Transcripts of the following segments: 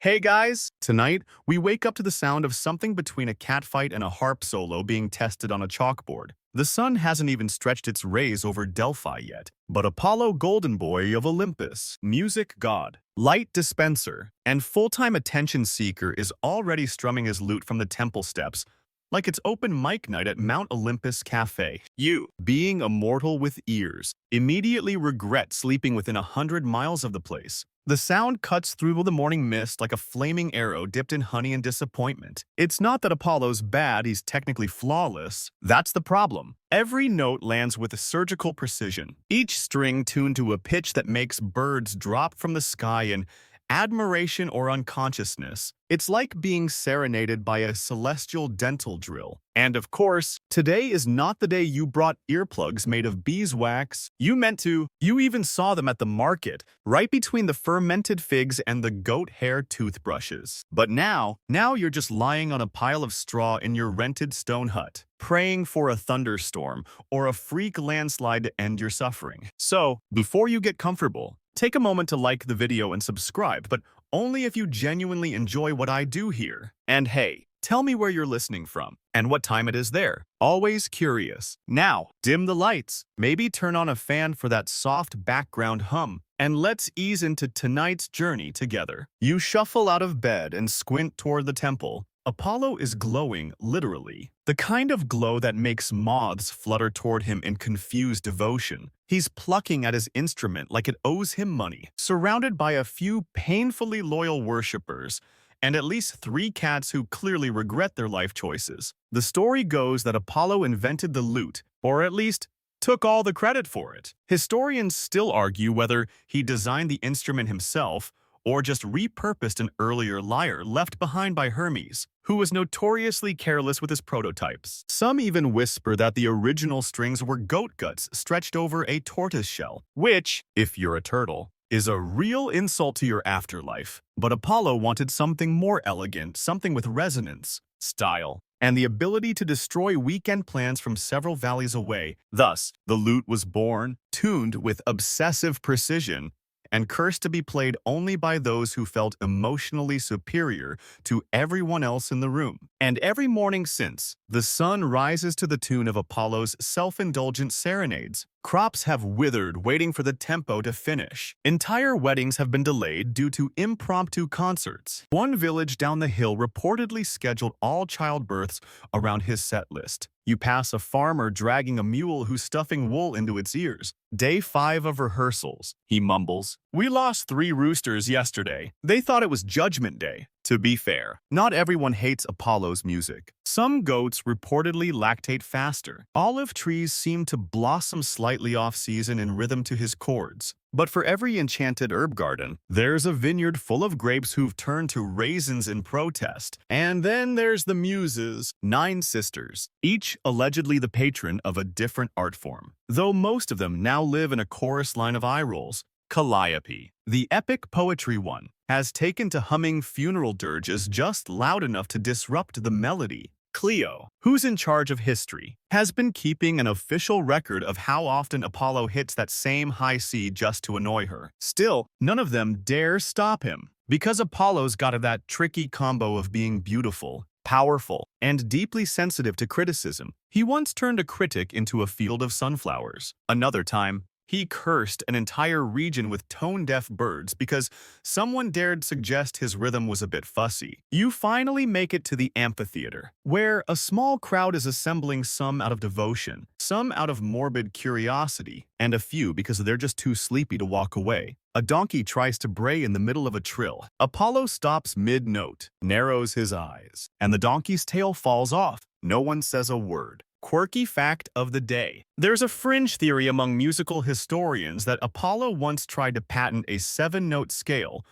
Hey guys! Tonight, we wake up to the sound of something between a catfight and a harp solo being tested on a chalkboard. The sun hasn't even stretched its rays over Delphi yet, but Apollo Golden Boy of Olympus, music god, light dispenser, and full-time attention seeker is already strumming his lute from the temple steps, like it's open mic night at Mount Olympus Cafe. You, being a mortal with ears, immediately regret sleeping within 100 miles of the place. The sound cuts through the morning mist like a flaming arrow dipped in honey and disappointment. It's not that Apollo's bad, he's technically flawless. That's the problem. Every note lands with a surgical precision, each string tuned to a pitch that makes birds drop from the sky in admiration or unconsciousness. It's like being serenaded by a celestial dental drill. And of course, today is not the day you brought earplugs made of beeswax. You meant to. You even saw them at the market, right between the fermented figs and the goat hair toothbrushes. But now you're just lying on a pile of straw in your rented stone hut, praying for a thunderstorm or a freak landslide to end your suffering. So, before you get comfortable, take a moment to like the video and subscribe, but only if you genuinely enjoy what I do here. And hey, tell me where you're listening from and what time it is there. Always curious. Now, dim the lights, maybe turn on a fan for that soft background hum, and let's ease into tonight's journey together. You shuffle out of bed and squint toward the temple. Apollo is glowing, literally. The kind of glow that makes moths flutter toward him in confused devotion. He's plucking at his instrument like it owes him money, surrounded by a few painfully loyal worshippers, and at least 3 cats who clearly regret their life choices. The story goes that Apollo invented the lute, or at least took all the credit for it. Historians still argue whether he designed the instrument himself or just repurposed an earlier lyre left behind by Hermes, who was notoriously careless with his prototypes. Some even whisper that the original strings were goat guts stretched over a tortoise shell, which, if you're a turtle, is a real insult to your afterlife. But Apollo wanted something more elegant, something with resonance, style, and the ability to destroy weekend plans from several valleys away. Thus, the lute was born, tuned with obsessive precision, and cursed to be played only by those who felt emotionally superior to everyone else in the room. And every morning since, the sun rises to the tune of Apollo's self-indulgent serenades. Crops have withered waiting for the tempo to finish. Entire weddings have been delayed due to impromptu concerts. One village down the hill reportedly scheduled all childbirths around his set list. You pass a farmer dragging a mule who's stuffing wool into its ears. Day 5 of rehearsals. He mumbles, "We lost 3 roosters yesterday. They thought it was Judgment Day." To be fair, not everyone hates Apollo's music. Some goats reportedly lactate faster. Olive trees seem to blossom slightly off-season in rhythm to his chords. But for every enchanted herb garden, there's a vineyard full of grapes who've turned to raisins in protest. And then there's the Muses, 9 sisters, each allegedly the patron of a different art form. Though most of them now live in a chorus line of eye rolls. Calliope, the epic poetry one, has taken to humming funeral dirges just loud enough to disrupt the melody. Cleo, who's in charge of history, has been keeping an official record of how often Apollo hits that same high C just to annoy her. Still, none of them dare stop him, because Apollo's got that tricky combo of being beautiful, powerful, and deeply sensitive to criticism. He once turned a critic into a field of sunflowers. Another time, he cursed an entire region with tone-deaf birds because someone dared suggest his rhythm was a bit fussy. You finally make it to the amphitheater, where a small crowd is assembling, some out of devotion, some out of morbid curiosity, and a few because they're just too sleepy to walk away. A donkey tries to bray in the middle of a trill. Apollo stops mid-note, narrows his eyes, and the donkey's tail falls off. No one says a word. Quirky fact of the day. There's a fringe theory among musical historians that Apollo once tried to patent a 7-note scale,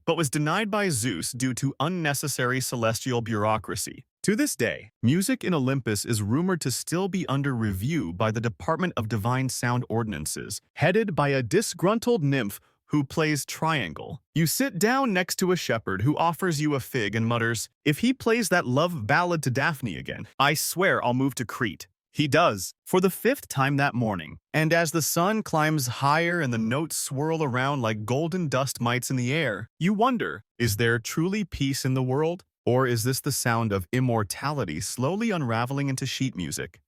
but was denied by Zeus due to unnecessary celestial bureaucracy. To this day, music in Olympus is rumored to still be under review by the Department of Divine Sound Ordinances, headed by a disgruntled nymph who plays triangle. You sit down next to a shepherd who offers you a fig and mutters, "If he plays that love ballad to Daphne again, I swear I'll move to Crete." He does, for the fifth time that morning. And as the sun climbs higher and the notes swirl around like golden dust mites in the air, you wonder, is there truly peace in the world? Or is this the sound of immortality slowly unraveling into sheet music?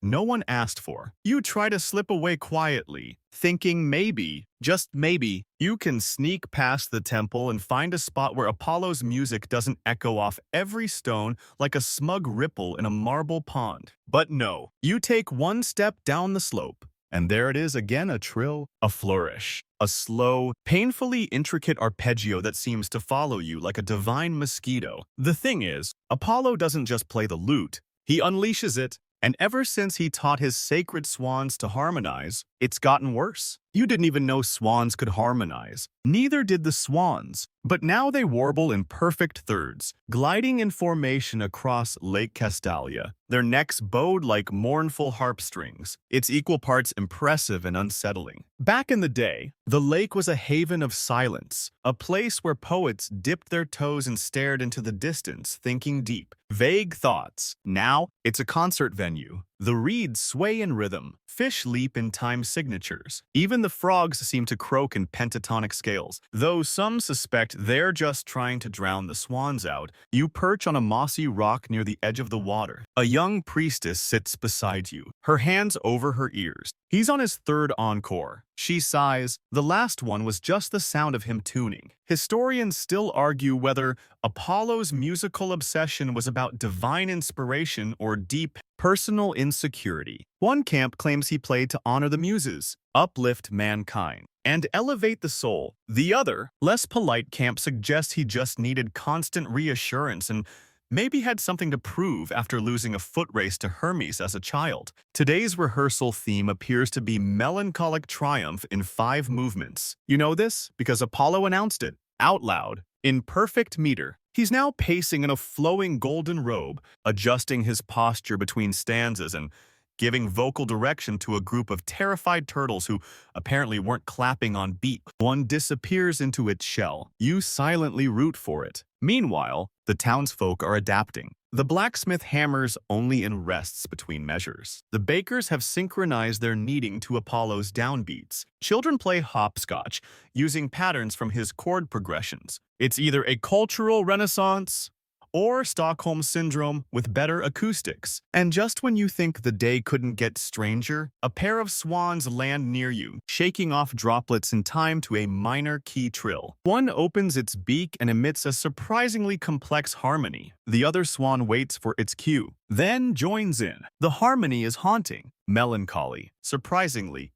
No one asked for. You try to slip away quietly, thinking maybe, just maybe, you can sneak past the temple and find a spot where Apollo's music doesn't echo off every stone like a smug ripple in a marble pond. But no, you take one step down the slope, and there it is again, a trill, a flourish, a slow, painfully intricate arpeggio that seems to follow you like a divine mosquito. The thing is, Apollo doesn't just play the lute, he unleashes it. And ever since he taught his sacred swans to harmonize, it's gotten worse. You didn't even know swans could harmonize. Neither did the swans. But now they warble in perfect thirds, gliding in formation across Lake Castalia, their necks bowed like mournful harp strings. It's equal parts impressive and unsettling. Back in the day, the lake was a haven of silence, a place where poets dipped their toes and stared into the distance, thinking deep, vague thoughts. Now, it's a concert venue. The reeds sway in rhythm, fish leap in time signatures. Even the frogs seem to croak in pentatonic scales. Though some suspect they're just trying to drown the swans out, you perch on a mossy rock near the edge of the water. A young priestess sits beside you, her hands over her ears. He's on his third encore. She sighs. The last one was just the sound of him tuning. Historians still argue whether Apollo's musical obsession was about divine inspiration or deep personal insecurity. One camp claims he played to honor the Muses, uplift mankind, and elevate the soul. The other, less polite camp suggests he just needed constant reassurance and maybe had something to prove after losing a foot race to Hermes as a child. Today's rehearsal theme appears to be melancholic triumph in 5 movements. You know this because Apollo announced it, out loud, in perfect meter. He's now pacing in a flowing golden robe, adjusting his posture between stanzas and giving vocal direction to a group of terrified turtles who apparently weren't clapping on beat. One disappears into its shell. You silently root for it. Meanwhile, the townsfolk are adapting. The blacksmith hammers only in rests between measures. The bakers have synchronized their kneading to Apollo's downbeats. Children play hopscotch, using patterns from his chord progressions. It's either a cultural renaissance or Stockholm Syndrome with better acoustics. And just when you think the day couldn't get stranger, a pair of swans land near you, shaking off droplets in time to a minor key trill. One opens its beak and emits a surprisingly complex harmony. The other swan waits for its cue, then joins in. The harmony is haunting, melancholy, surprisingly.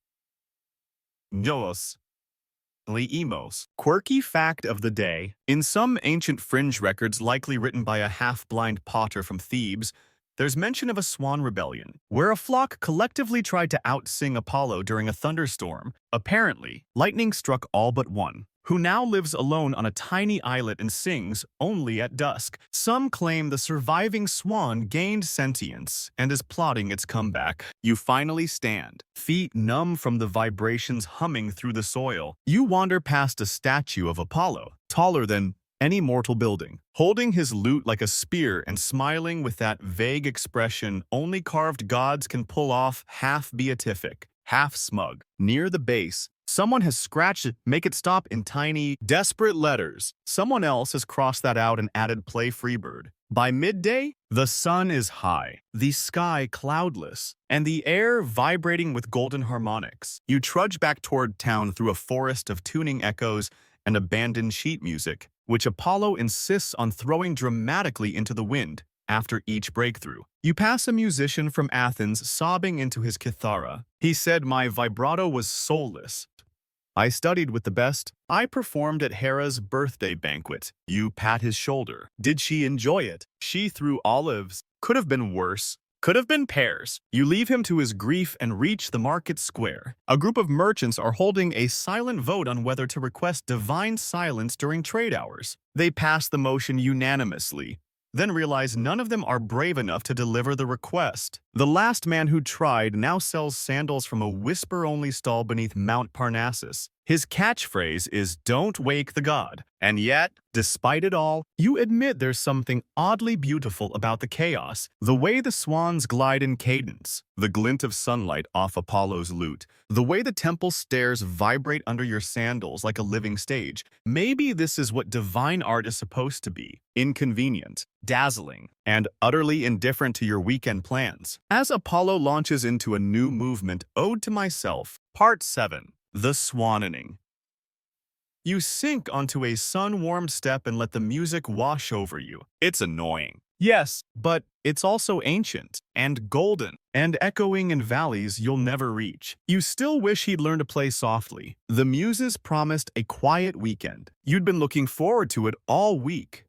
Jolos. Emos. Quirky fact of the day. In some ancient fringe records likely written by a half-blind potter from Thebes, there's mention of a swan rebellion, where a flock collectively tried to out-sing Apollo during a thunderstorm. Apparently, lightning struck all but one, who now lives alone on a tiny islet and sings only at dusk. Some claim the surviving swan gained sentience and is plotting its comeback. You finally stand, feet numb from the vibrations humming through the soil. You wander past a statue of Apollo, taller than any mortal building, holding his lute like a spear and smiling with that vague expression only carved gods can pull off, half beatific, half smug. Near the base, someone has scratched it, make it stop in tiny, desperate letters. Someone else has crossed that out and added play Freebird. By midday, the sun is high, the sky cloudless, and the air vibrating with golden harmonics. You trudge back toward town through a forest of tuning echoes and abandoned sheet music, which Apollo insists on throwing dramatically into the wind after each breakthrough. You pass a musician from Athens sobbing into his kithara. He said, "My vibrato was soulless. I studied with the best. I performed at Hera's birthday banquet." You pat his shoulder. Did she enjoy it? She threw olives. Could have been worse. Could have been pears. You leave him to his grief and reach the market square. A group of merchants are holding a silent vote on whether to request divine silence during trade hours. They pass the motion unanimously, then realize none of them are brave enough to deliver the request. The last man who tried now sells sandals from a whisper-only stall beneath Mount Parnassus. His catchphrase is, "Don't wake the god." And yet, despite it all, you admit there's something oddly beautiful about the chaos. The way the swans glide in cadence, the glint of sunlight off Apollo's lute, the way the temple stairs vibrate under your sandals like a living stage. Maybe this is what divine art is supposed to be. Inconvenient, dazzling, and utterly indifferent to your weekend plans. As Apollo launches into a new movement, Ode to Myself, Part 7, The Swanning. You sink onto a sun-warmed step and let the music wash over you. It's annoying. Yes, but it's also ancient and golden and echoing in valleys you'll never reach. You still wish he'd learn to play softly. The Muses promised a quiet weekend. You'd been looking forward to it all week.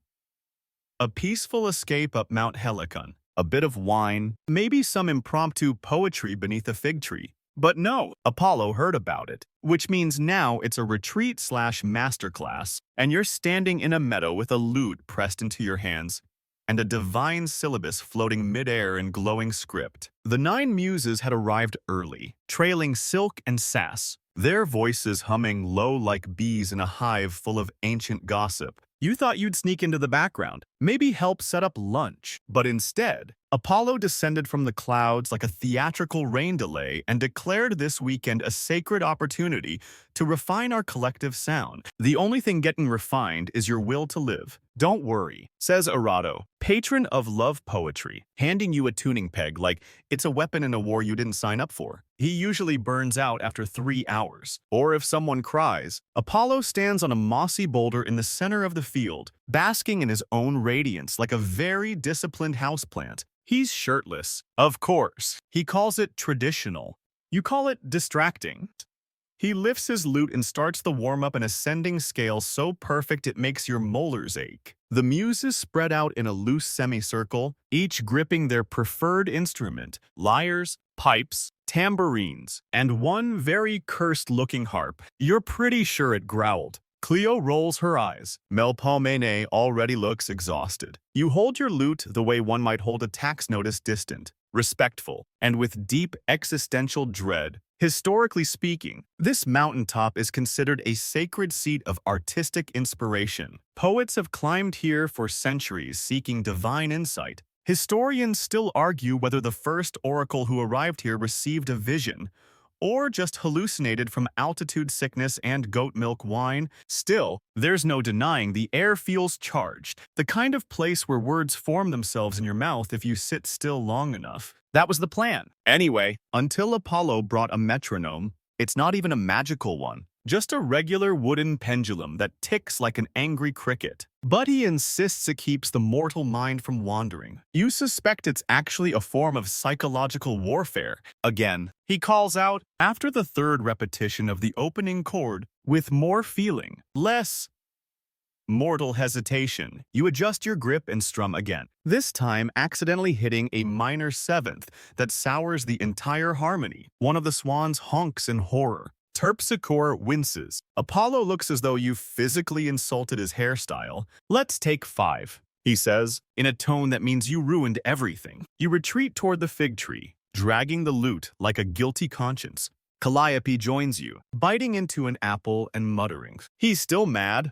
A peaceful escape up Mount Helicon, a bit of wine, maybe some impromptu poetry beneath a fig tree. But no, Apollo heard about it, which means now it's a retreat/masterclass, and you're standing in a meadow with a lute pressed into your hands, and a divine syllabus floating midair in glowing script. The 9 muses had arrived early, trailing silk and sass, their voices humming low like bees in a hive full of ancient gossip. You thought you'd sneak into the background, maybe help set up lunch, but instead, Apollo descended from the clouds like a theatrical rain delay and declared this weekend a sacred opportunity to refine our collective sound. The only thing getting refined is your will to live. Don't worry, says Erato, patron of love poetry, handing you a tuning peg like it's a weapon in a war you didn't sign up for. He usually burns out after 3 hours. Or if someone cries, Apollo stands on a mossy boulder in the center of the field, basking in his own radiance like a very disciplined houseplant. He's shirtless. Of course. He calls it traditional. You call it distracting. He lifts his lute and starts the warm-up in ascending scale so perfect it makes your molars ache. The muses spread out in a loose semicircle, each gripping their preferred instrument, lyres, pipes, tambourines, and one very cursed-looking harp. You're pretty sure it growled. Cleo rolls her eyes. Melpomene already looks exhausted. You hold your lute the way one might hold a tax notice, distant, respectful, and with deep existential dread. Historically speaking, this mountaintop is considered a sacred seat of artistic inspiration. Poets have climbed here for centuries seeking divine insight. Historians still argue whether the first oracle who arrived here received a vision, or just hallucinated from altitude sickness and goat milk wine. Still, there's no denying the air feels charged, the kind of place where words form themselves in your mouth if you sit still long enough. That was the plan. Anyway, until Apollo brought a metronome, it's not even a magical one, just a regular wooden pendulum that ticks like an angry cricket. But he insists it keeps the mortal mind from wandering. You suspect it's actually a form of psychological warfare. Again, he calls out, after the 3rd repetition of the opening chord, with more feeling, less mortal hesitation. You adjust your grip and strum again, this time accidentally hitting a minor 7th that sours the entire harmony. One of the swans honks in horror. Terpsichore winces. Apollo looks as though you've physically insulted his hairstyle. Let's take 5, he says, in a tone that means you ruined everything. You retreat toward the fig tree, dragging the lute like a guilty conscience. Calliope joins you, biting into an apple and muttering. He's still mad.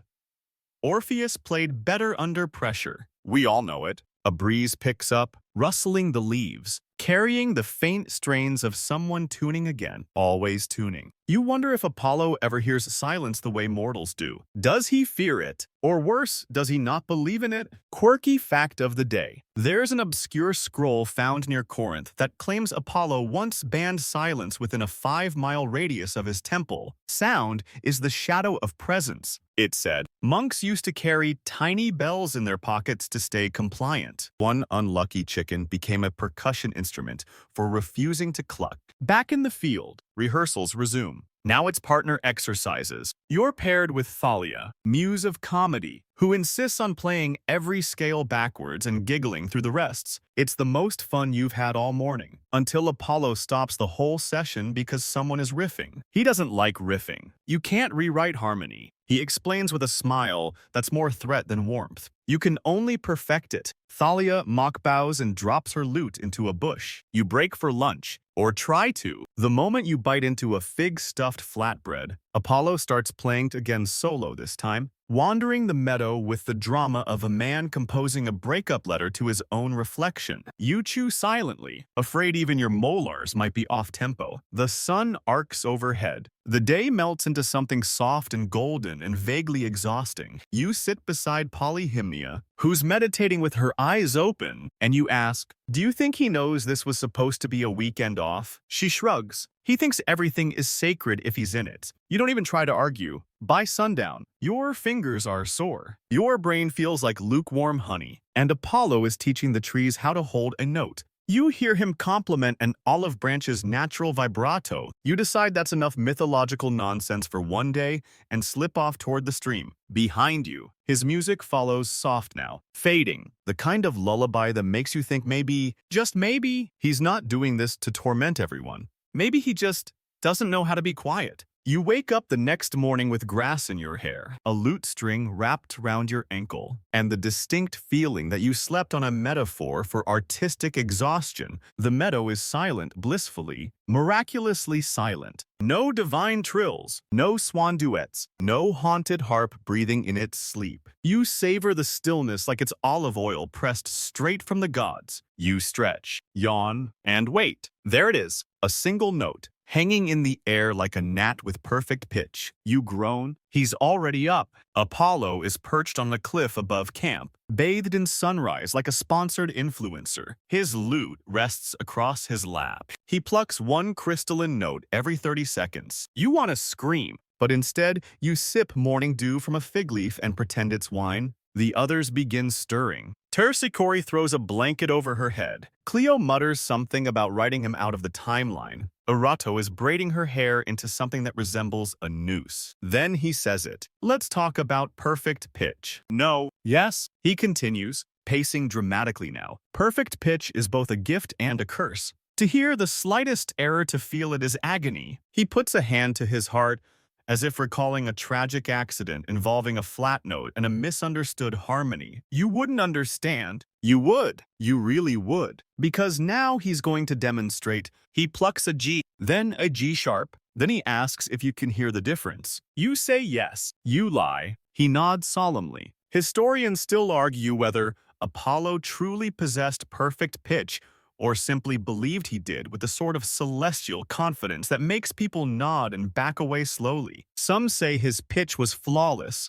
Orpheus played better under pressure. We all know it. A breeze picks up, rustling the leaves, carrying the faint strains of someone tuning again, always tuning. You wonder if Apollo ever hears silence the way mortals do. Does he fear it? Or worse, does he not believe in it? Quirky fact of the day. There's an obscure scroll found near Corinth that claims Apollo once banned silence within a 5-mile radius of his temple. Sound is the shadow of presence, it said. Monks used to carry tiny bells in their pockets to stay compliant. One unlucky chicken became a percussion instrument for refusing to cluck. Back in the field, rehearsals resume. Now it's partner exercises. You're paired with Thalia, muse of comedy, who insists on playing every scale backwards and giggling through the rests. It's the most fun you've had all morning, until Apollo stops the whole session because someone is riffing. He doesn't like riffing. You can't rewrite harmony. He explains with a smile that's more threat than warmth. You can only perfect it. Thalia mock bows and drops her lute into a bush. You break for lunch, or try to. The moment you bite into a fig-stuffed flatbread, Apollo starts playing again solo this time, wandering the meadow with the drama of a man composing a breakup letter to his own reflection. You chew silently, afraid even your molars might be off-tempo. The sun arcs overhead. The day melts into something soft and golden and vaguely exhausting. You sit beside Polyhymnia, who's meditating with her eyes open, and you ask, "Do you think he knows this was supposed to be a weekend off?" She shrugs. He thinks everything is sacred if he's in it. You don't even try to argue. By sundown, your fingers are sore. Your brain feels like lukewarm honey, and Apollo is teaching the trees how to hold a note. You hear him compliment an olive branch's natural vibrato. You decide that's enough mythological nonsense for one day and slip off toward the stream. Behind you, his music follows soft now, fading, the kind of lullaby that makes you think maybe, just maybe, he's not doing this to torment everyone. Maybe he just doesn't know how to be quiet. You wake up the next morning with grass in your hair, a lute string wrapped around your ankle, and the distinct feeling that you slept on a metaphor for artistic exhaustion. The meadow is silent, blissfully, miraculously silent. No divine trills, no swan duets, no haunted harp breathing in its sleep. You savor the stillness like it's olive oil pressed straight from the gods. You stretch, yawn, and wait. There it is, a single note, hanging in the air like a gnat with perfect pitch. You groan. He's already up. Apollo is perched on a cliff above camp, bathed in sunrise like a sponsored influencer. His lute rests across his lap. He plucks one crystalline note every 30 seconds. You want to scream, but instead you sip morning dew from a fig leaf and pretend it's wine. The others begin stirring. Terpsichore throws a blanket over her head. Cleo mutters something about writing him out of the timeline. Erato is braiding her hair into something that resembles a noose. Then he says it. Let's talk about perfect pitch. No. Yes, he continues, pacing dramatically now. Perfect pitch is both a gift and a curse. To hear the slightest error, to feel it is agony. He puts a hand to his heart, as if recalling a tragic accident involving a flat note and a misunderstood harmony. You wouldn't understand. You would. You really would. Because now he's going to demonstrate. He plucks a G, then a G sharp. Then he asks if you can hear the difference. You say yes. You lie. He nods solemnly. Historians still argue whether Apollo truly possessed perfect pitch or simply believed he did, with the sort of celestial confidence that makes people nod and back away slowly. Some say his pitch was flawless.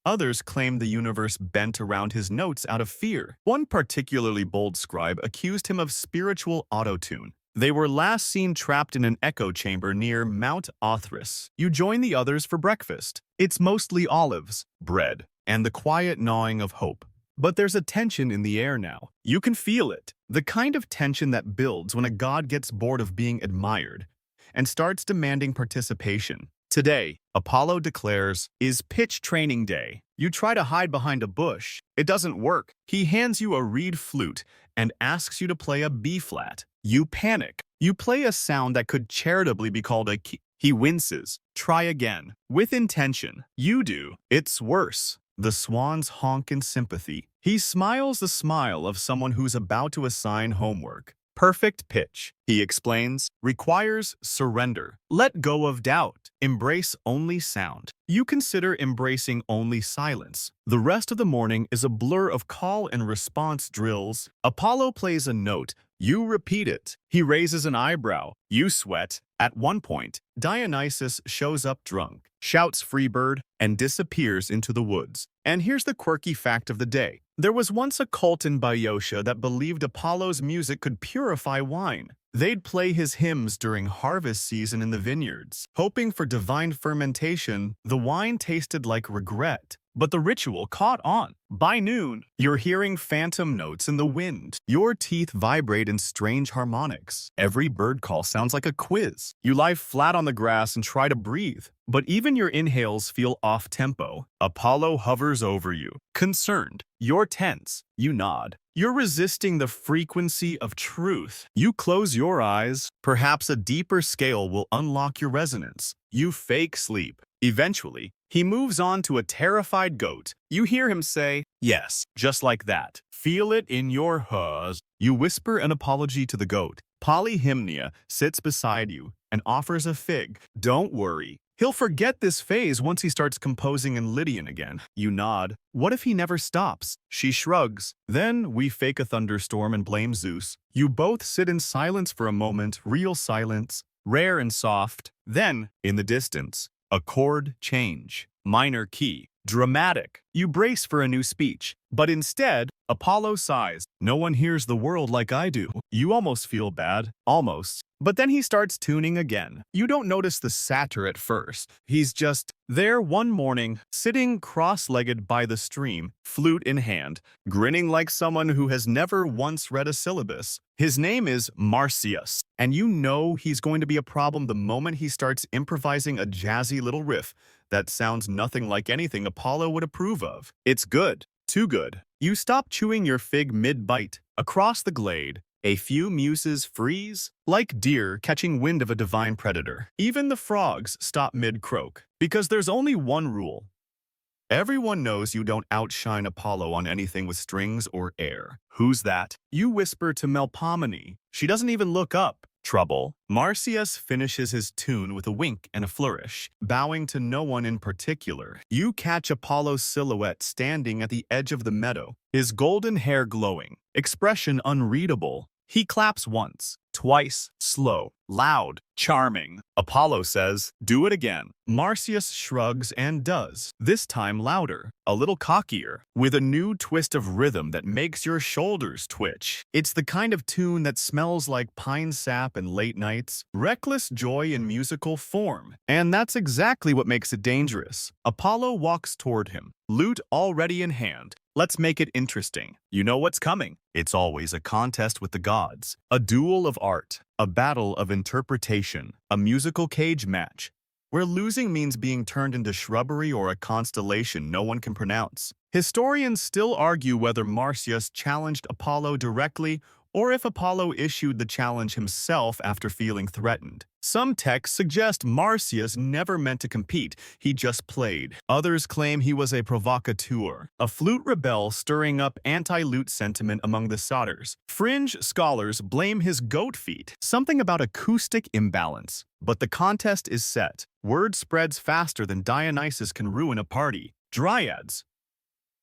Others claim the universe bent around his notes out of fear. One particularly bold scribe accused him of spiritual autotune. They were last seen trapped in an echo chamber near Mount Olympus. You join the others for breakfast. It's mostly olives, bread, and the quiet gnawing of hope. But there's a tension in the air now. You can feel it. The kind of tension that builds when a god gets bored of being admired and starts demanding participation. Today, Apollo declares, is pitch training day. You try to hide behind a bush. It doesn't work. He hands you a reed flute and asks you to play a B-flat. You panic. You play a sound that could charitably be called a key. He winces. Try again. With intention. You do. It's worse. The swans honk in sympathy. He smiles the smile of someone who's about to assign homework. Perfect pitch, he explains, requires surrender. Let go of doubt. Embrace only sound. You consider embracing only silence. The rest of the morning is a blur of call and response drills. Apollo plays a note. You repeat it. He raises an eyebrow. You sweat. At one point, Dionysus shows up drunk, shouts "Freebird," and disappears into the woods. And here's the quirky fact of the day. There was once a cult in Boeotia that believed Apollo's music could purify wine. They'd play his hymns during harvest season in the vineyards. Hoping for divine fermentation, the wine tasted like regret. But the ritual caught on. By noon, you're hearing phantom notes in the wind. Your teeth vibrate in strange harmonics. Every bird call sounds like a quiz. You lie flat on the grass and try to breathe. But even your inhales feel off-tempo. Apollo hovers over you, concerned. You're tense. You nod. You're resisting the frequency of truth. You close your eyes. Perhaps a deeper scale will unlock your resonance. You fake sleep. Eventually, He moves on to a terrified goat. You hear him say, "Yes, just like that. Feel it in your huzz." You whisper an apology to the goat. Polyhymnia sits beside you and offers a fig. Don't worry. He'll forget this phase once he starts composing in Lydian again. You nod. What if he never stops? She shrugs. Then we fake a thunderstorm and blame Zeus. You both sit in silence for a moment, real silence, rare and soft. Then, in the distance, a chord change. Minor key. Dramatic. You brace for a new speech. But instead, Apollo sighs. No one hears the world like I do. You almost feel bad. Almost. But then he starts tuning again. You don't notice the satyr at first. He's just there one morning, sitting cross-legged by the stream, flute in hand, grinning like someone who has never once read a syllabus. His name is Marsyas, and you know he's going to be a problem the moment he starts improvising a jazzy little riff that sounds nothing like anything Apollo would approve of. It's good. Too good. You stop chewing your fig mid-bite. Across the glade, a few muses freeze, like deer catching wind of a divine predator. Even the frogs stop mid-croak, because there's only one rule. Everyone knows you don't outshine Apollo on anything with strings or air. Who's that? You whisper to Melpomene. She doesn't even look up. Trouble. Marsyas finishes his tune with a wink and a flourish, bowing to no one in particular. You catch Apollo's silhouette standing at the edge of the meadow, his golden hair glowing, expression unreadable. He claps once, twice, slow, loud, charming. Apollo says, "Do it again." Marsyas shrugs and does, this time louder, a little cockier, with a new twist of rhythm that makes your shoulders twitch. It's the kind of tune that smells like pine sap and late nights, reckless joy in musical form. And that's exactly what makes it dangerous. Apollo walks toward him, lute already in hand. Let's make it interesting. You know what's coming. It's always a contest with the gods, a duel of art, a battle of interpretation, a musical cage match, where losing means being turned into shrubbery or a constellation no one can pronounce. Historians still argue whether Marsyas challenged Apollo directly or if Apollo issued the challenge himself after feeling threatened. Some texts suggest Marsyas never meant to compete, he just played. Others claim he was a provocateur, a flute rebel stirring up anti-lute sentiment among the satyrs. Fringe scholars blame his goat feet, something about acoustic imbalance. But the contest is set. Word spreads faster than Dionysus can ruin a party. Dryads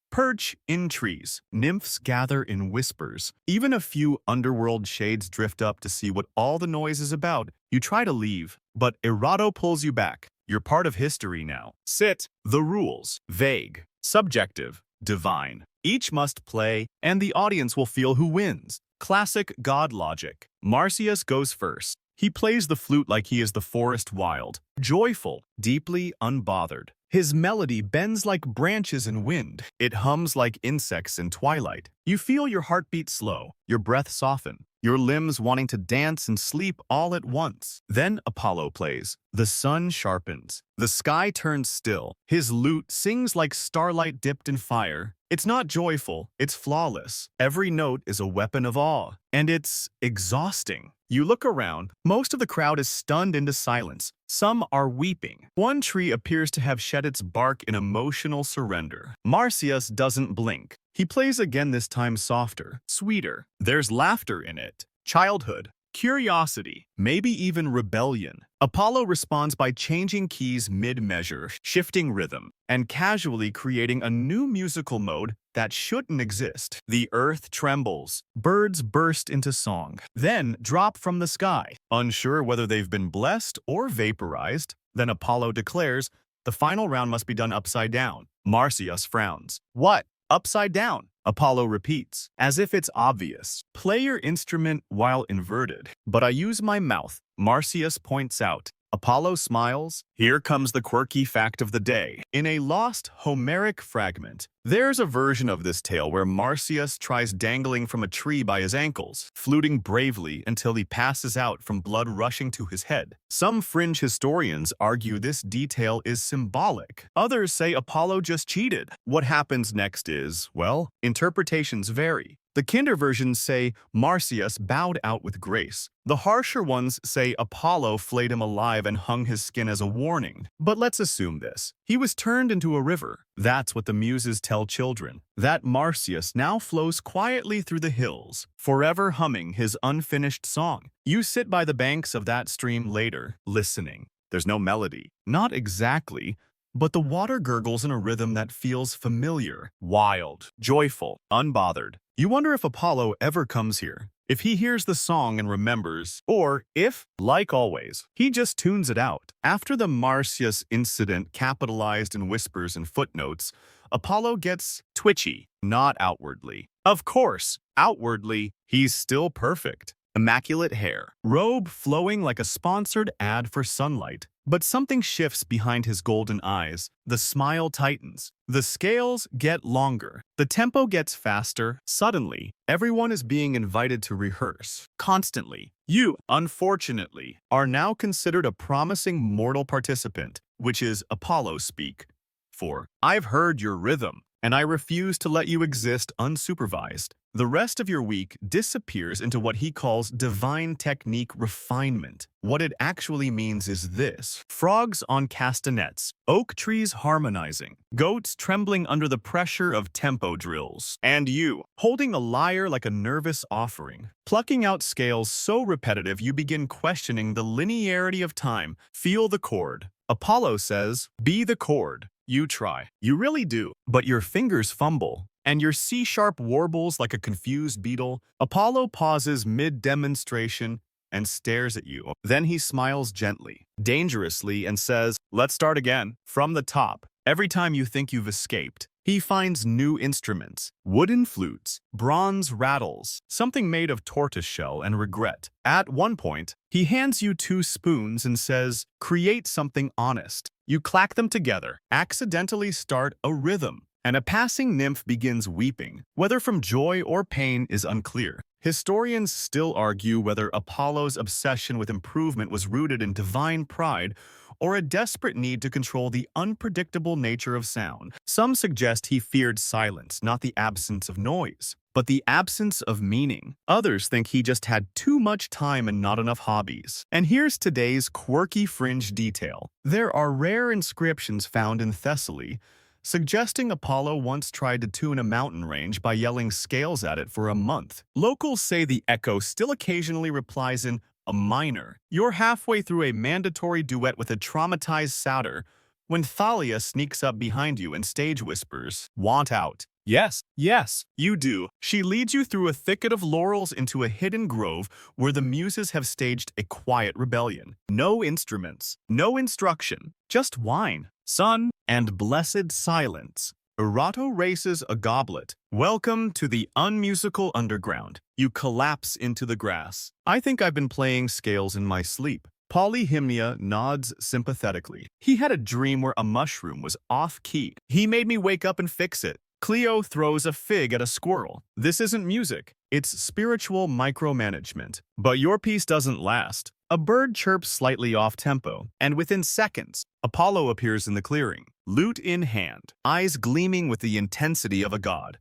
perch in trees. Nymphs gather in whispers. Even a few underworld shades drift up to see what all the noise is about. You try to leave, but Erato pulls you back. You're part of history now. Sit. The rules. Vague. Subjective. Divine. Each must play, and the audience will feel who wins. Classic god logic. Marsyas goes first. He plays the flute like he is the forest wild. Joyful. Deeply unbothered. His melody bends like branches in wind. It hums like insects in twilight. You feel your heartbeat slow, your breath soften, your limbs wanting to dance and sleep all at once. Then Apollo plays. The sun sharpens. The sky turns still. His lute sings like starlight dipped in fire. It's not joyful, it's flawless. Every note is a weapon of awe, and it's exhausting. You look around. Most of the crowd is stunned into silence. Some are weeping. One tree appears to have shed its bark in emotional surrender. Marsyas doesn't blink. He plays again, this time softer, sweeter. There's laughter in it. Childhood. Curiosity, maybe even rebellion. Apollo responds by changing keys mid-measure, shifting rhythm, and casually creating a new musical mode that shouldn't exist. The earth trembles. Birds burst into song, then drop from the sky. Unsure whether they've been blessed or vaporized, then Apollo declares, the final round must be done upside down. Marsyas frowns. What? Upside down? Apollo repeats, as if it's obvious. Play your instrument while inverted. But I use my mouth, Marsyas points out. Apollo smiles. Here comes the quirky fact of the day. In a lost Homeric fragment, there's a version of this tale where Marsyas tries dangling from a tree by his ankles, fluting bravely until he passes out from blood rushing to his head. Some fringe historians argue this detail is symbolic. Others say Apollo just cheated. What happens next is, well, interpretations vary. The kinder versions say Marsyas bowed out with grace. The harsher ones say Apollo flayed him alive and hung his skin as a warning. But let's assume this. He was turned into a river. That's what the Muses tell children. That Marsyas now flows quietly through the hills, forever humming his unfinished song. You sit by the banks of that stream later, listening. There's no melody. Not exactly. But the water gurgles in a rhythm that feels familiar, wild, joyful, unbothered. You wonder if Apollo ever comes here, if he hears the song and remembers, or if, like always, he just tunes it out. After the Marsyas incident capitalized in whispers and footnotes, Apollo gets twitchy, not outwardly. Of course, outwardly, he's still perfect. Immaculate hair, robe flowing like a sponsored ad for sunlight. But something shifts behind his golden eyes. The smile tightens. The scales get longer. The tempo gets faster. Suddenly, everyone is being invited to rehearse. Constantly. You, unfortunately, are now considered a promising mortal participant, which is Apollo speak. For, I've heard your rhythm, and I refuse to let you exist unsupervised. The rest of your week disappears into what he calls divine technique refinement. What it actually means is this: frogs on castanets, oak trees harmonizing, goats trembling under the pressure of tempo drills, and you, holding a lyre like a nervous offering, plucking out scales so repetitive you begin questioning the linearity of time. Feel the chord. Apollo says, be the chord. You try. You really do. But your fingers fumble, and your C-sharp warbles like a confused beetle. Apollo pauses mid-demonstration and stares at you. Then he smiles gently, dangerously, and says, let's start again, from the top. Every time you think you've escaped, he finds new instruments, wooden flutes, bronze rattles, something made of tortoiseshell and regret. At one point, he hands you 2 spoons and says, create something honest. You clack them together, accidentally start a rhythm, and a passing nymph begins weeping. Whether from joy or pain is unclear. Historians still argue whether Apollo's obsession with improvement was rooted in divine pride or a desperate need to control the unpredictable nature of sound. Some suggest he feared silence, not the absence of noise, but the absence of meaning. Others think he just had too much time and not enough hobbies. And here's today's quirky fringe detail. There are rare inscriptions found in Thessaly suggesting Apollo once tried to tune a mountain range by yelling scales at it for a month. Locals say the echo still occasionally replies in a minor. You're halfway through a mandatory duet with a traumatized satyr when Thalia sneaks up behind you and stage whispers, want out. Yes, yes, you do. She leads you through a thicket of laurels into a hidden grove where the Muses have staged a quiet rebellion. No instruments, no instruction, just wine, sun, and blessed silence. Erato raises a goblet. Welcome to the unmusical underground. You collapse into the grass. I think I've been playing scales in my sleep. Polyhymnia nods sympathetically. He had a dream where a mushroom was off-key. He made me wake up and fix it. Cleo throws a fig at a squirrel. This isn't music. It's spiritual micromanagement. But your piece doesn't last. A bird chirps slightly off-tempo, and within seconds, Apollo appears in the clearing, lute in hand, eyes gleaming with the intensity of a god.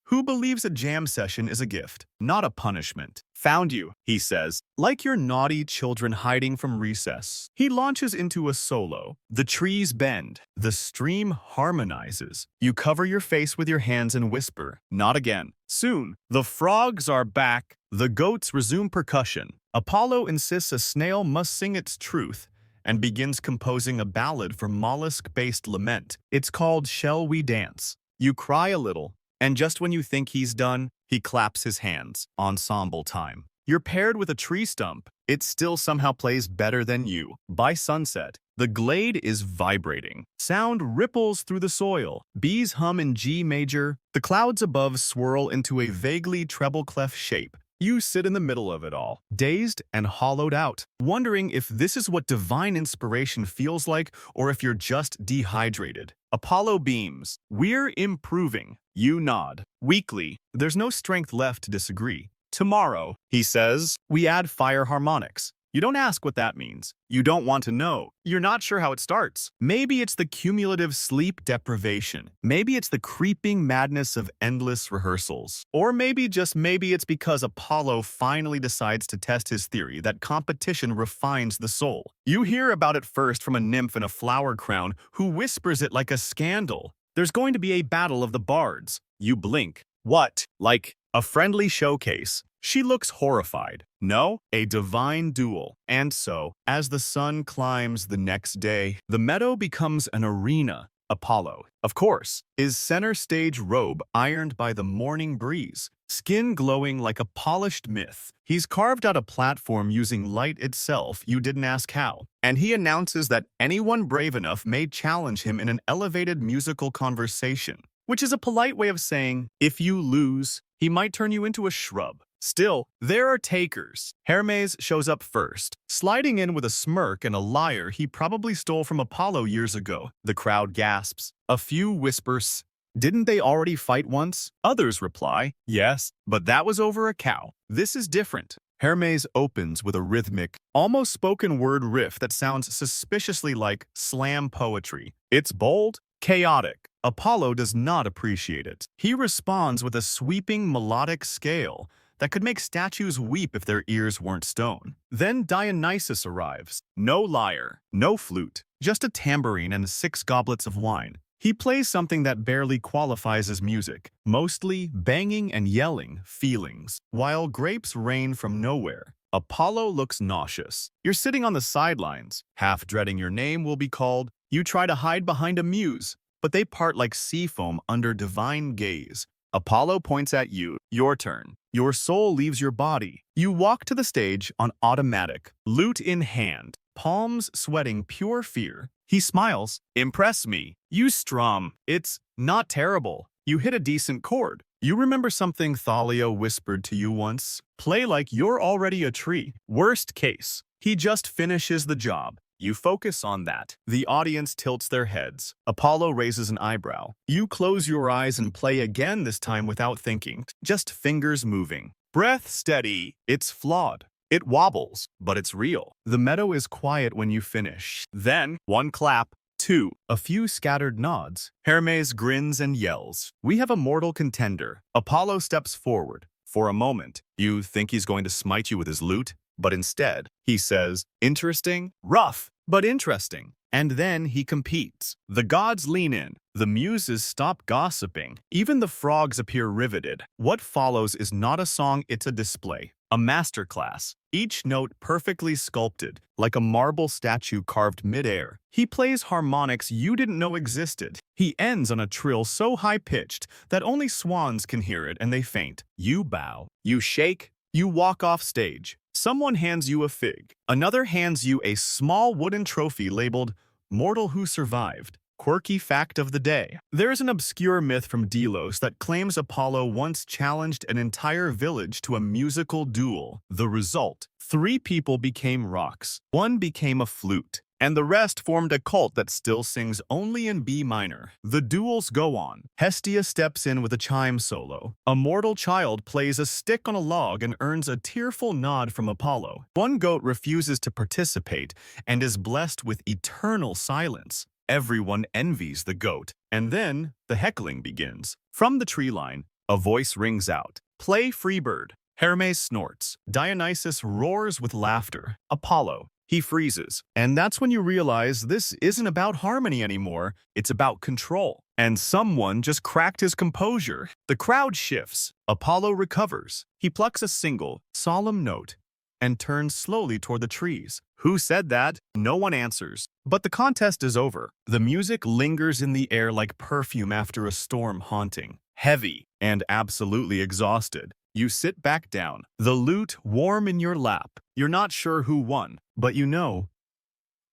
Who believes a jam session is a gift, not a punishment? Found you, he says, like your naughty children hiding from recess. He launches into a solo. The trees bend. The stream harmonizes. You cover your face with your hands and whisper, not again. Soon, the frogs are back. The goats resume percussion. Apollo insists a snail must sing its truth and begins composing a ballad for mollusk-based lament. It's called Shall We Dance? You cry a little. And just when you think he's done, he claps his hands. Ensemble time. You're paired with a tree stump. It still somehow plays better than you. By sunset, the glade is vibrating. Sound ripples through the soil. Bees hum in G major. The clouds above swirl into a vaguely treble clef shape. You sit in the middle of it all, dazed and hollowed out, wondering if this is what divine inspiration feels like or if you're just dehydrated. Apollo beams. We're improving. You nod. Weakly, there's no strength left to disagree. Tomorrow, he says, we add fire harmonics. You don't ask what that means. You don't want to know. You're not sure how it starts. Maybe it's the cumulative sleep deprivation. Maybe it's the creeping madness of endless rehearsals. Or maybe, just maybe, it's because Apollo finally decides to test his theory that competition refines the soul. You hear about it first from a nymph in a flower crown who whispers it like a scandal. There's going to be a battle of the bards. You blink. What? Like a friendly showcase. She looks horrified. No, a divine duel. And so, as the sun climbs the next day, the meadow becomes an arena. Apollo, of course, is center stage robe ironed by the morning breeze, skin glowing like a polished myth. He's carved out a platform using light itself, you didn't ask how. And he announces that anyone brave enough may challenge him in an elevated musical conversation, which is a polite way of saying, if you lose, he might turn you into a shrub. Still, there are takers. Hermes shows up first, sliding in with a smirk and a lyre he probably stole from Apollo years ago. The crowd gasps. A few whispers, "Didn't they already fight once?" Others reply, "Yes, but that was over a cow." This is different. Hermes opens with a rhythmic, almost spoken word riff that sounds suspiciously like slam poetry. It's bold, chaotic. Apollo does not appreciate it. He responds with a sweeping melodic scale that could make statues weep if their ears weren't stone. Then Dionysus arrives. No lyre, no flute, just a tambourine and 6 goblets of wine. He plays something that barely qualifies as music, mostly banging and yelling feelings, while grapes rain from nowhere. Apollo looks nauseous. You're sitting on the sidelines, half dreading your name will be called. You try to hide behind a muse, but they part like sea foam under divine gaze. Apollo points at you. Your turn. Your soul leaves your body. You walk to the stage on automatic, lute in hand, palms sweating pure fear. He smiles. Impress me. You strum. It's not terrible. You hit a decent chord. You remember something Thalia whispered to you once? Play like you're already a tree. Worst case, he just finishes the job. You focus on that. The audience tilts their heads. Apollo raises an eyebrow. You close your eyes and play again, this time without thinking, just fingers moving. Breath steady. It's flawed. It wobbles, but it's real. The meadow is quiet when you finish. Then, 1 clap, 2, a few scattered nods. Hermes grins and yells. We have a mortal contender. Apollo steps forward. For a moment, you think he's going to smite you with his lute, but instead, he says, interesting, rough, but interesting. And then he competes. The gods lean in. The muses stop gossiping. Even the frogs appear riveted. What follows is not a song, it's a display. A masterclass. Each note perfectly sculpted, like a marble statue carved midair. He plays harmonics you didn't know existed. He ends on a trill so high-pitched that only swans can hear it and they faint. You bow. You shake. You walk off stage. Someone hands you a fig. Another hands you a small wooden trophy labeled "Mortal Who Survived." Quirky fact of the day. There's an obscure myth from Delos that claims Apollo once challenged an entire village to a musical duel. The result: 3 people became rocks, 1 became a flute, and the rest formed a cult that still sings only in B minor. The duels go on. Hestia steps in with a chime solo. A mortal child plays a stick on a log and earns a tearful nod from Apollo. 1 goat refuses to participate and is blessed with eternal silence. Everyone envies the goat. And then the heckling begins. From the tree line, a voice rings out. Play Freebird. Hermes snorts. Dionysus roars with laughter. Apollo. He freezes. And that's when you realize this isn't about harmony anymore. It's about control. And someone just cracked his composure. The crowd shifts. Apollo recovers. He plucks a single, solemn note and turns slowly toward the trees. Who said that? No one answers. But the contest is over. The music lingers in the air like perfume after a storm haunting. Heavy and absolutely exhausted. You sit back down, the lute warm in your lap. You're not sure who won, but you know